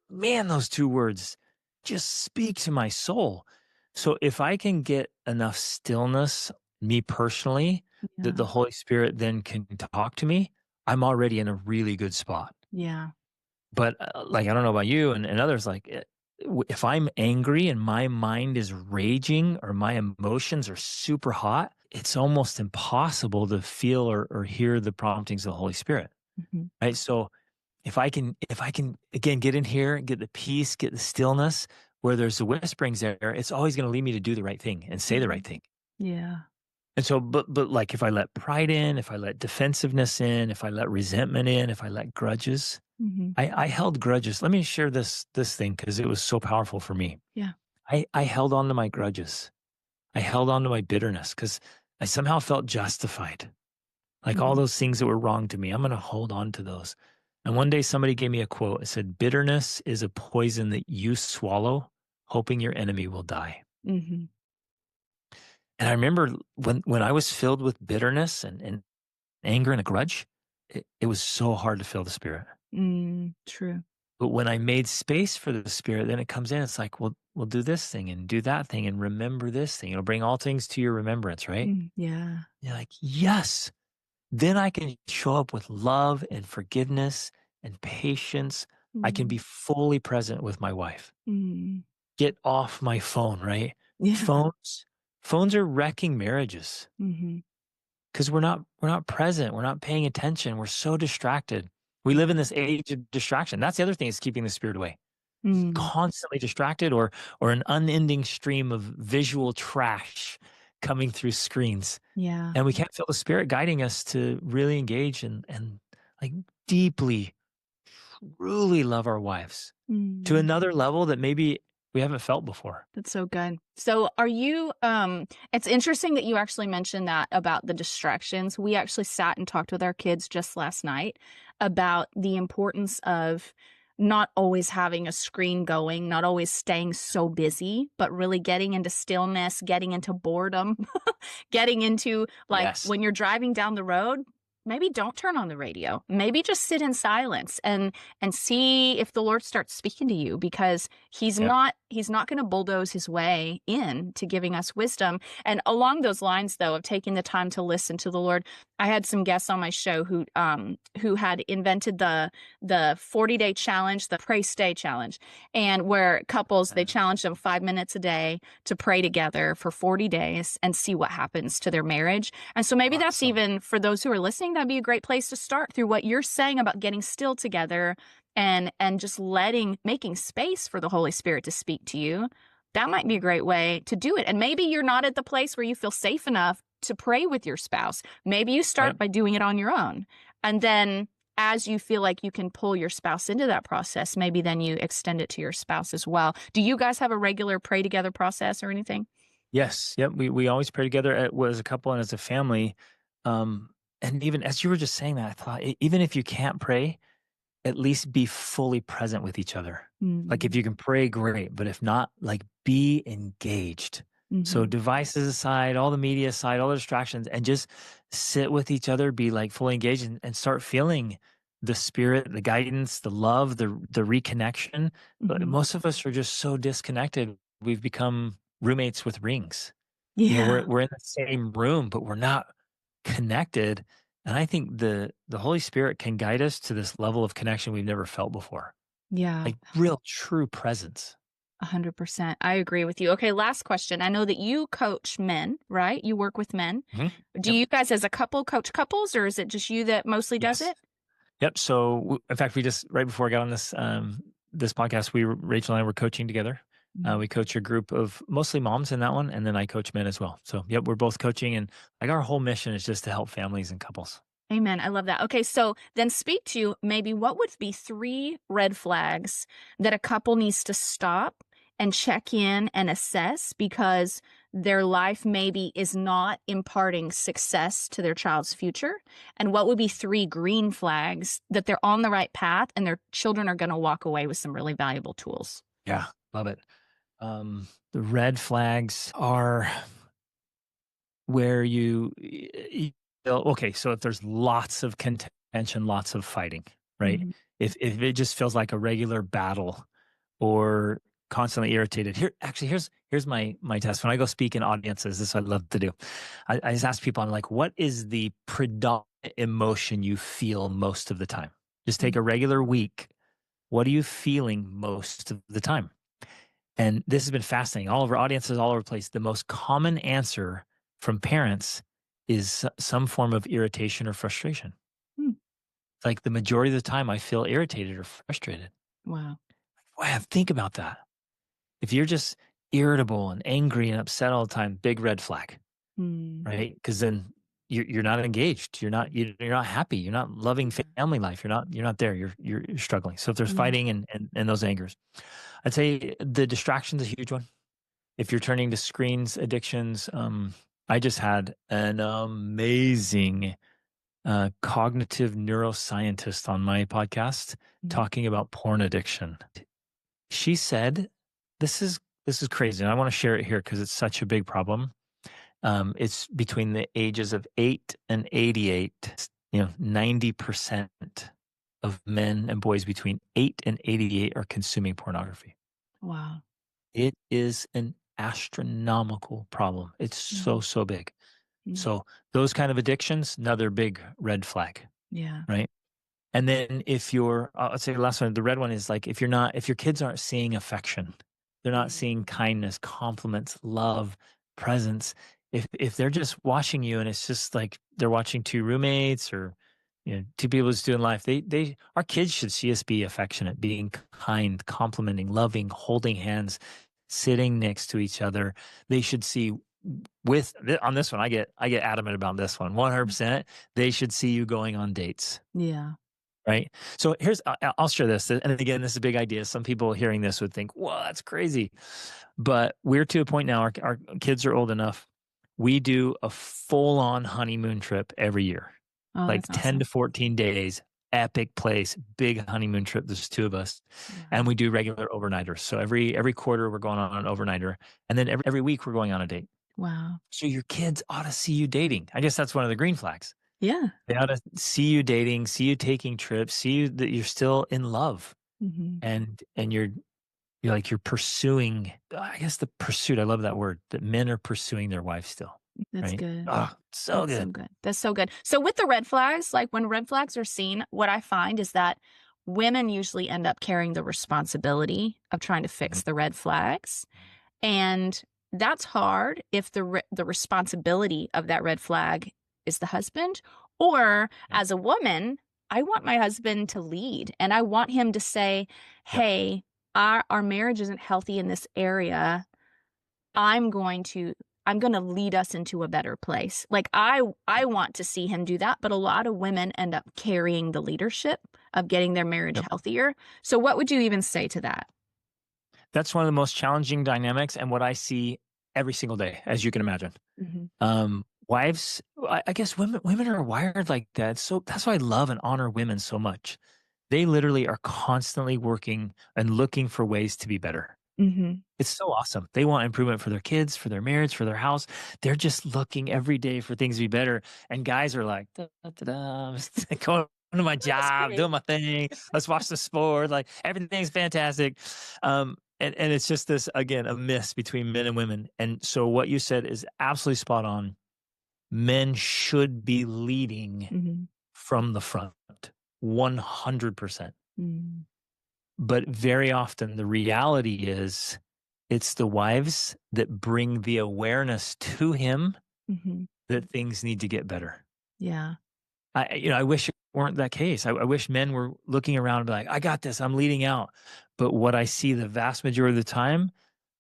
Man, those two words just speak to my soul. So if I can get enough stillness, me personally, that Yeah. the Holy Spirit then can talk to me, I'm already in a really good spot. Yeah. But like, I don't know about you and others, like if I'm angry and my mind is raging or my emotions are super hot, it's almost impossible to feel or hear the promptings of the Holy Spirit. Mm-hmm. Right. So if I can again get in here, get the peace, get the stillness where there's the whisperings there, it's always going to lead me to do the right thing and say the right thing. Yeah. And so, but like if I let pride in, if I let defensiveness in, if I let resentment in, if I let grudges, Mm-hmm. I held grudges. Let me share this thing because it was so powerful for me. Yeah. I held on to my grudges. I held on to my bitterness because I somehow felt justified. Like all Mm-hmm. those things that were wrong to me, I'm going to hold on to those. And one day somebody gave me a quote. It said, bitterness is a poison that you swallow, hoping your enemy will die. Mm-hmm. And I remember when I was filled with bitterness and anger and a grudge, it was so hard to feel the Spirit. True. But when I made space for the Spirit, then it comes in. It's like, well, we'll do this thing and do that thing and remember this thing. It'll bring all things to your remembrance, right? Yeah. You're like, yes. Then I can show up with love and forgiveness and patience. I can be fully present with my wife. Mm-hmm. Get off my phone, right? Yeah. Phones are wrecking marriages Mm-hmm. because we're not present. We're not paying attention. We're so distracted. We live in this age of distraction. That's the other thing is keeping the Spirit away. Mm. Constantly distracted or an unending stream of visual trash coming through screens. Yeah. And we can't feel the Spirit guiding us to really engage and like deeply, truly love our wives to another level that maybe we haven't felt before. That's so good. So are you, it's interesting that you actually mentioned that about the distractions. We actually sat and talked with our kids just last night about the importance of not always having a screen going, not always staying so busy, but really getting into stillness, getting into boredom, getting into like Yes. when you're driving down the road, maybe don't turn on the radio. Maybe just sit in silence and see if the Lord starts speaking to you, because Yep. he's not going to bulldoze his way in to giving us wisdom. And along those lines, though, of taking the time to listen to the Lord, I had some guests on my show who had invented the 40-day challenge, the Pray Stay challenge, and where couples, they challenged them 5 minutes a day to pray together for 40 days and see what happens to their marriage. And so maybe that's Awesome. even, for those who are listening, that'd be a great place to start through what you're saying about getting still together and just making space for the Holy Spirit to speak to you. That might be a great way to do it. And maybe you're not at the place where you feel safe enough to pray with your spouse. Maybe you start Right. by doing it on your own. And then as you feel like you can pull your spouse into that process, maybe then you extend it to your spouse as well. Do you guys have a regular pray together process or anything? Yes. Yep. We always pray together as a couple and as a family. And even as you were just saying that, I thought, even if you can't pray, at least be fully present with each other. Like if Mm-hmm. you can pray, great. But if not, like be engaged. So Mm-hmm. devices aside, all the media aside, all the distractions, and just sit with each other, be like fully engaged and start feeling the spirit, the guidance, the love, the reconnection. But Mm-hmm. most of us are just so disconnected. We've become roommates with rings. Yeah. We're in the same room, but we're not connected. And I think the Holy Spirit can guide us to this level of connection we've never felt before, Yeah. like real true presence. 100%. I agree with you. Okay, last question. I know that you coach men, right? You work with men. Mhm. Do Yep. you guys as a couple coach couples, or is it just you that mostly does Yes. it? Yep. So in fact, we just right before I got on this podcast, Rachel and I were coaching together. Mhm. We coach a group of mostly moms in that one, and then I coach men as well. So yep, we're both coaching, and like our whole mission is just to help families and couples. Amen. I love that. Okay, so then speak to maybe what would be 3 red flags that a couple needs to stop and check in and assess because their life maybe is not imparting success to their child's future? And what would be 3 green flags that they're on the right path and their children are going to walk away with some really valuable tools? Yeah, love it. The red flags are where okay, so if there's lots of contention, lots of fighting, right? Mhm. If it just feels like a regular battle or constantly irritated. Here's my test. When I go speak in audiences, this is what I love to do. I just ask people, I'm like, what is the predominant emotion you feel most of the time? Just take Mm. a regular week. What are you feeling most of the time? And this has been fascinating. All of our audiences all over the place. The most common answer from parents is some form of irritation or frustration. Mm. Like the majority of the time, I feel irritated or frustrated. Wow. Wow, think about that. If you're just irritable and angry and upset all the time, big red flag, Mm. right? Because then you're not engaged. You're not happy. You're not loving Yeah. family life. You're not there. You're struggling. So if there's Yeah. fighting and those angers, I'd say the distraction's a huge one. If you're turning to screens addictions, I just had an amazing cognitive neuroscientist on my podcast Mm. talking about porn addiction. She said, this is crazy, and I want to share it here because it's such a big problem. It's between the ages of 8 and 88. 90% of men and boys between 8 and 88 are consuming pornography. Wow. It is an astronomical problem. It's Mm. so big. Mm. So those kind of addictions, another big red flag, Yeah. right? And then if I'll say the last one, the red one is like if your kids aren't seeing affection, they're not Mm. seeing kindness, compliments, love, presence. If they're just watching you and it's just like they're watching 2 roommates or two people just doing life, our kids should see us be affectionate, being kind, complimenting, loving, holding hands, sitting next to each other. They should see on this one, I get adamant about this one. 100%, they should see you going on dates. Yeah. Right. So I'll share this. And again, this is a big idea. Some people hearing this would think, whoa, that's crazy. But we're to a point now, our kids are old enough. We do a full on honeymoon trip every year, Oh, like that's 10 to awesome. 14 days, epic place, big honeymoon trip. There's 2 of us. Yeah. And we do regular overnighters. So every quarter we're going on an overnighter. And then every week we're going on a date. Wow. So your kids ought to see you dating. I guess that's one of the green flags. Yeah. They ought to see you dating, see you taking trips, see you that you're still in love, Mhm. and you're like you're pursuing. I guess the pursuit. I love that word. That men are pursuing their wife still, That's right? good. Oh, so That's so good. good. That's so good. So with the red flags, like when red flags are seen, what I find is that women usually end up carrying the responsibility of trying to Mhm. fix the red flags. And that's hard if the responsibility of that red flag is the husband, or Yep. as a woman, I want my husband to lead and I want him to say, Yep. "Hey, our marriage isn't healthy in this area. I'm going to I'm going to lead us into a better place." Like I Yep. want to see him do that, but a lot of women end up carrying the leadership of getting their marriage Yep. healthier. So what would you even say to that? That's one of the most challenging dynamics, and what I see every single day, as you can imagine. Mhm. Wives, I guess women are wired like that. So that's why I love and honor women so much. They literally are constantly working and looking for ways to be better. Mhm. It's so awesome. They want improvement for their kids, for their marriage, for their house. They're just looking every day for things to be better. And guys are like, "Da, da, da, da, I'm just going to my That's job, great. doing my thing. Let's watch the sport. Like everything's fantastic." And it's just this again a miss between men and women. And so what you said is absolutely spot on. Men should be leading Mhm. from the front, 100%. Mm. But very often the reality is it's the wives that bring the awareness to him Mhm. that things need to get better. Yeah. I wish it weren't that case. I wish men were looking around and be like, I got this, I'm leading out. But what I see the vast majority of the time,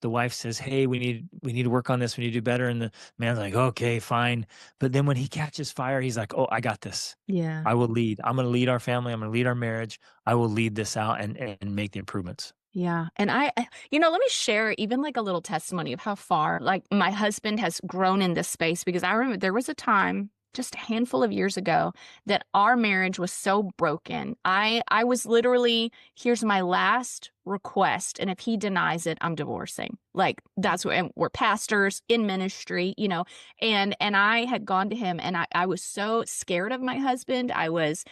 the wife says, "Hey, we need to work on this, we need to do better." And the man's like, "Okay, fine." But then when he catches fire, he's like, "Oh, I got this. Yeah. I will lead. I'm gonna lead our family, I'm gonna lead our marriage. I will lead this out and make the improvements." Yeah. And let me share even like a little testimony of how far like my husband has grown in this space because I remember there was a time just a handful of years ago that our marriage was so broken. I was literally, here's my last request, and if he denies it, I'm divorcing. Like that's what, and we're pastors in ministry, and I had gone to him, and I was so scared of my husband. I was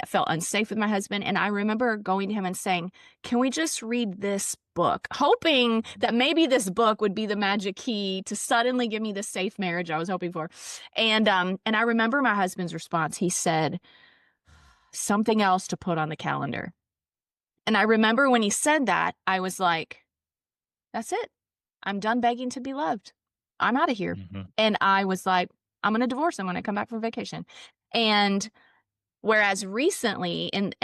felt unsafe with my husband, and I remember going to him and saying, "Can we just read this book?" Hoping that maybe this book would be the magic key to suddenly give me the safe marriage I was hoping for. And I remember my husband's response. He said something else to put on the calendar. And I remember when he said that, I was like, that's it. I'm done begging to be loved. I'm out of here. Mhm. And I was like, I'm going to divorce him when I come back from vacation. And whereas recently, and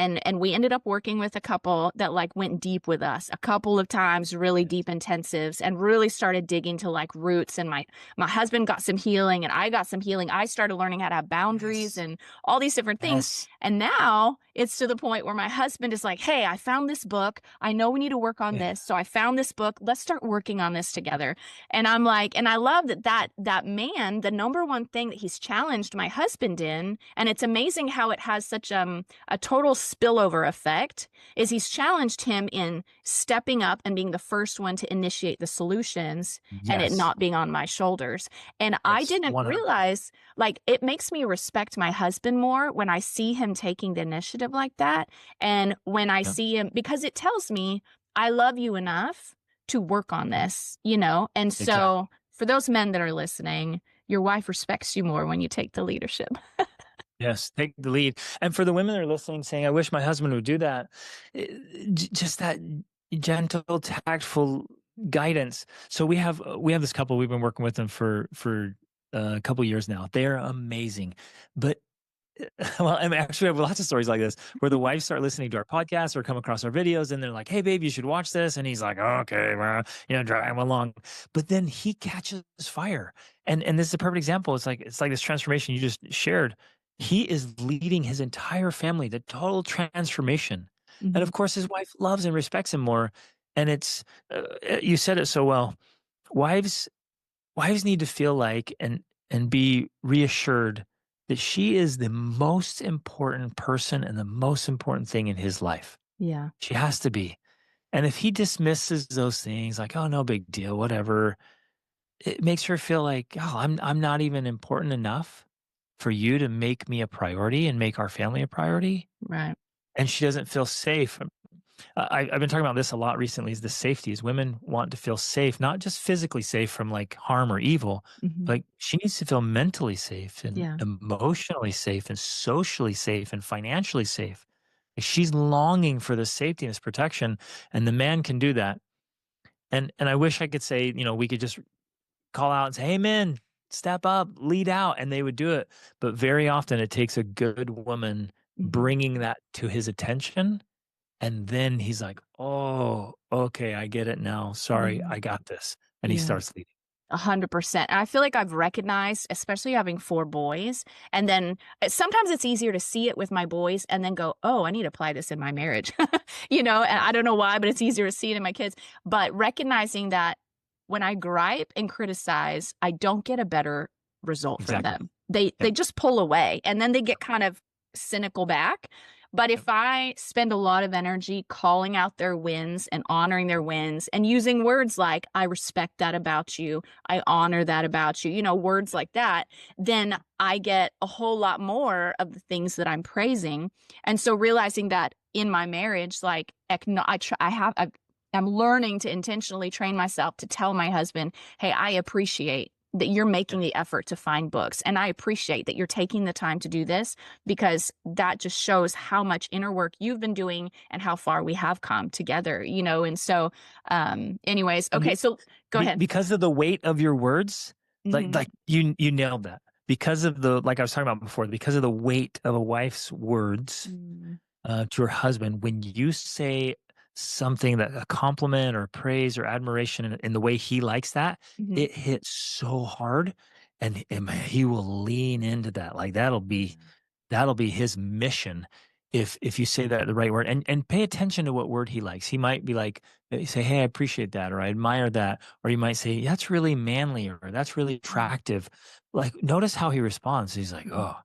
we ended up working with a couple that like went deep with us a couple of times, really Yes. deep intensives, and really started digging to like roots. And my husband got some healing, and I got some healing. I started learning how to have boundaries Yes. and all these different things. Yes. And now it's to the point where my husband is like, "Hey, I found this book. I know we need to work on Yeah. this. So I found this book. Let's start working on this together." And I'm like, and I love that man, the number one thing that he's challenged my husband in, and it's amazing how it has such a total spillover effect, is he's challenged him in stepping up and being the first one to initiate the solutions and it Yes. not being on my shoulders. And I Yes. didn't 100%. realize, like, it makes me respect my husband more when I see him taking the initiative like that. And when I Yep. see him, because it tells me I love you enough to work on Yep. this. And Exactly. so for those men that are listening, your wife respects you more when you take the leadership. Yes, take the lead. And for the women that are listening, saying, "I wish my husband would do that," just that gentle, tactful guidance. So we have this couple. We've been working with them for a couple years now. They're amazing, but well, I mean, actually, we have lots of stories like this where the wives start listening to our podcast or come across our videos, and they're like, "Hey, babe, you should watch this," and he's like, "Okay, well," drag him along. But then he catches fire, and this is a perfect example. It's like this transformation you just shared. He is leading his entire family, the total transformation, and Mhm. of course, his wife loves and respects him more. And you said it so well. Wives Wives need to feel like and be reassured that she is the most important person and the most important thing in his life. Yeah. She has to be. And if he dismisses those things like, "Oh, no big deal, whatever," it makes her feel like, "Oh, I'm not even important enough." for you to make me a priority and make our family a priority, Right. and she doesn't feel safe. I've been talking about this a lot recently is the safeties. Women want to feel safe, not just physically safe from like harm or evil, Mhm. but she needs to feel mentally safe and Yeah. emotionally safe and socially safe and financially safe. She's longing for this safety and this protection, and the man can do that. And I wish I could say, we could just call out and say, "Hey, men, step up, lead out," and they would do it. But very often, it takes a good woman Mhm. bringing that to his attention, and then he's like, "Oh, okay, I get it now. Sorry, Mhm. I got this." And he Yeah. starts leading. 100%. And I feel like I've recognized, especially having 4 boys, and then sometimes it's easier to see it with my boys and then go, "Oh, I need to apply this in my marriage." And I don't know why, but it's easier to see it in my kids. But recognizing that when I gripe and criticize, I don't get a better result from Exactly. them. They Yep, just pull away, and then they get kind of cynical back. But yep. if I spend a lot of energy calling out their wins and honoring their wins and using words like, "I respect that about you. I honor that about you," words like that, then I get a whole lot more of the things that I'm praising. And so realizing that in my marriage, like, I'm learning to intentionally train myself to tell my husband, "Hey, I appreciate that you're Yeah. making the effort to find books. And I appreciate that you're taking the time to do this because that just shows how much inner work you've been doing and how far we have come together. And so, anyways, And okay, so go ahead. because of the weight of your words, like Mhm. like you nailed that. Because of the like I was talking about before, because of the weight of a wife's words, Mm. to her husband, when you say something that a compliment or praise or admiration in the way he likes that, Mhm. it hits so hard, and man, he will lean into that. Like that'll be his mission if you say that the right word and pay attention to what word he likes. He might be like say, "Hey, I appreciate that," or "I admire that," or you might say, "That's really manly," or "That's really Mm. attractive." Like notice how he responds. He's like, Mhm. "Oh."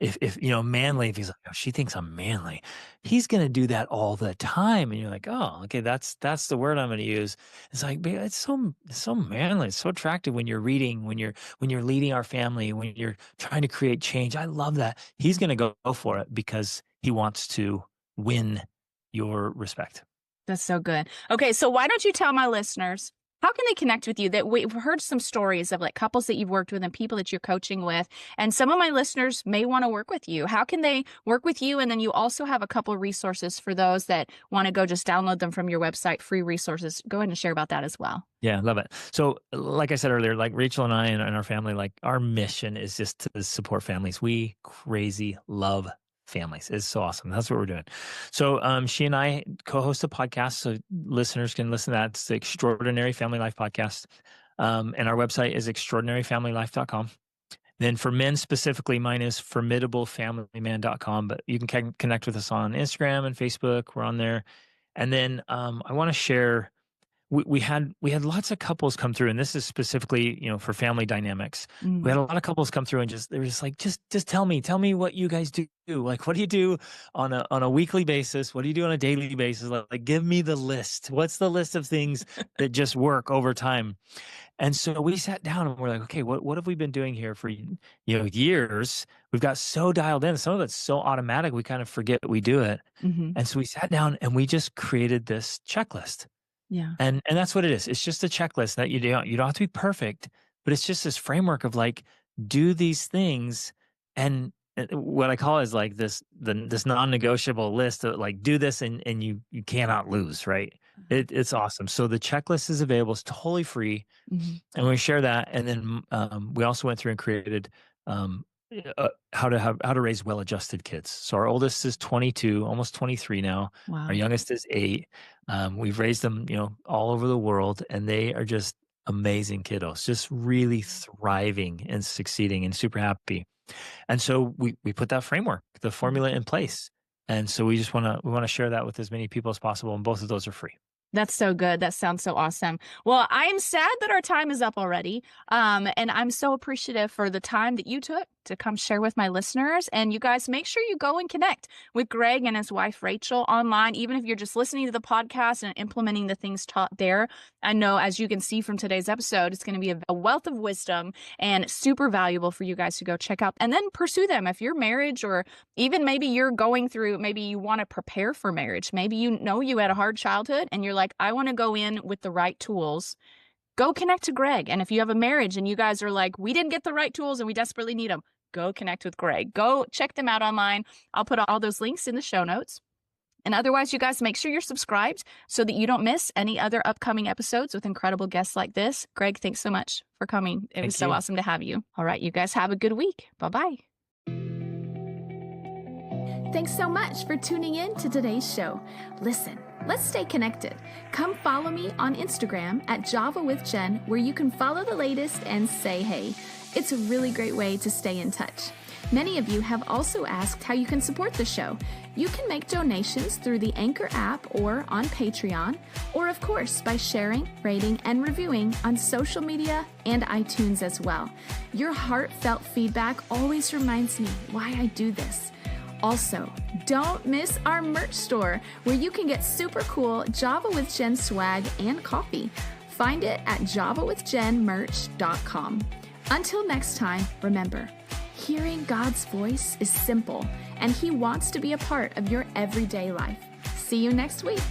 If manly, if he's like, "Oh, she thinks I'm manly," he's gonna do that all the time, and you're like, "Oh, okay, that's the word I'm gonna use." It's like, man, it's so manly, it's so attractive when you're reading, when you're leading our family, when you're trying to create change. I love that. He's gonna go for it because he wants to win your respect. That's so good. Okay, so why don't you tell my listeners how can they connect with you? That we've heard some stories of like couples that you've worked with and people that you're coaching with, and some of my listeners may want to work with you. How can they work with you? And then you also have a couple of resources for those that want to go just download them from your website, free resources. Go ahead and share about that as well. Yeah, love it. So, like I said earlier, like Rachel and I and our family, like our mission is just to support families. We crazy love families. It's so awesome. That's what we're doing. So, she and I co-host a podcast, so listeners can listen to that. It's the Extraordinary Family Life Podcast, and our website is extraordinaryfamilylife.com. Then for men specifically, mine is formidablefamilyman.com. But you can connect with us on Instagram and Facebook. We're on there. And then I want to share we had lots of couples come through, and this is specifically for family dynamics. We Mm. had a lot of couples come through, and they were just like, just tell me what you guys do. Like, what do you do on a weekly basis? What do you do on a daily basis? Like, give me the list. What's the list of things that just work over time? And so we sat down and we're like, okay, what have we been doing here for years? We've got so dialed in. Some of it's so automatic, we kind of forget we do it. Hmm. And so we sat down and we just created this checklist. Yeah. And that's what it is. It's just a checklist that you don't have to be perfect, but it's just this framework of like, do these things. And what I call is like this non-negotiable list of like, do this and you cannot lose, right? Uh-huh. It's awesome. So the checklist is available. It's totally free. Hmm. And we share that. And then we also went through and created um, how to raise well-adjusted kids. So our oldest is 22, almost 23 now. Our Wow. youngest is 8. We've raised them, all over the world, and they are just amazing kiddos, just really thriving and succeeding and super happy. And so we put that framework, the Mhm. formula in place. And so we want to share that with as many people as possible, and both of those are free. That's so good. That sounds so awesome. I'm sad that our time is up already. And I'm so appreciative for the time that you took to come share with my listeners. And you guys, make sure you go and connect with Greg and his wife, Rachel, online. Even if you're just listening to the podcast and implementing the things taught there, I know, as you can see from today's episode, it's going to be a wealth of wisdom and super valuable for you guys to go check out and then pursue them. If your marriage, or even maybe you're going through, maybe you want to prepare for marriage. Maybe you know you had a hard childhood and you're like, I want to go in with the right tools. Go connect to Greg. And if you have a marriage and you guys are like, we didn't get the right tools and we desperately need them, go connect with Greg. Go check them out online. I'll put all those links in the show notes. And otherwise, you guys, make sure you're subscribed so that you don't miss any other upcoming episodes with incredible guests like this. Greg, thanks so much for coming. It was so awesome to have you. All right, you guys have a good week. Bye-bye. Thanks so much for tuning in to today's show. Listen, let's stay connected. Come follow me on Instagram at Java with Jen, where you can follow the latest and say hey. It's a really great way to stay in touch. Many of you have also asked how you can support the show. You can make donations through the Anchor app or on Patreon, or of course by sharing, rating, and reviewing on social media and iTunes as well. Your heartfelt feedback always reminds me why I do this. Also, don't miss our merch store, where you can get super cool Java with Jen swag and coffee. Find it at javawithjenmerch.com. Until next time, remember, hearing God's voice is simple, and He wants to be a part of your everyday life. See you next week.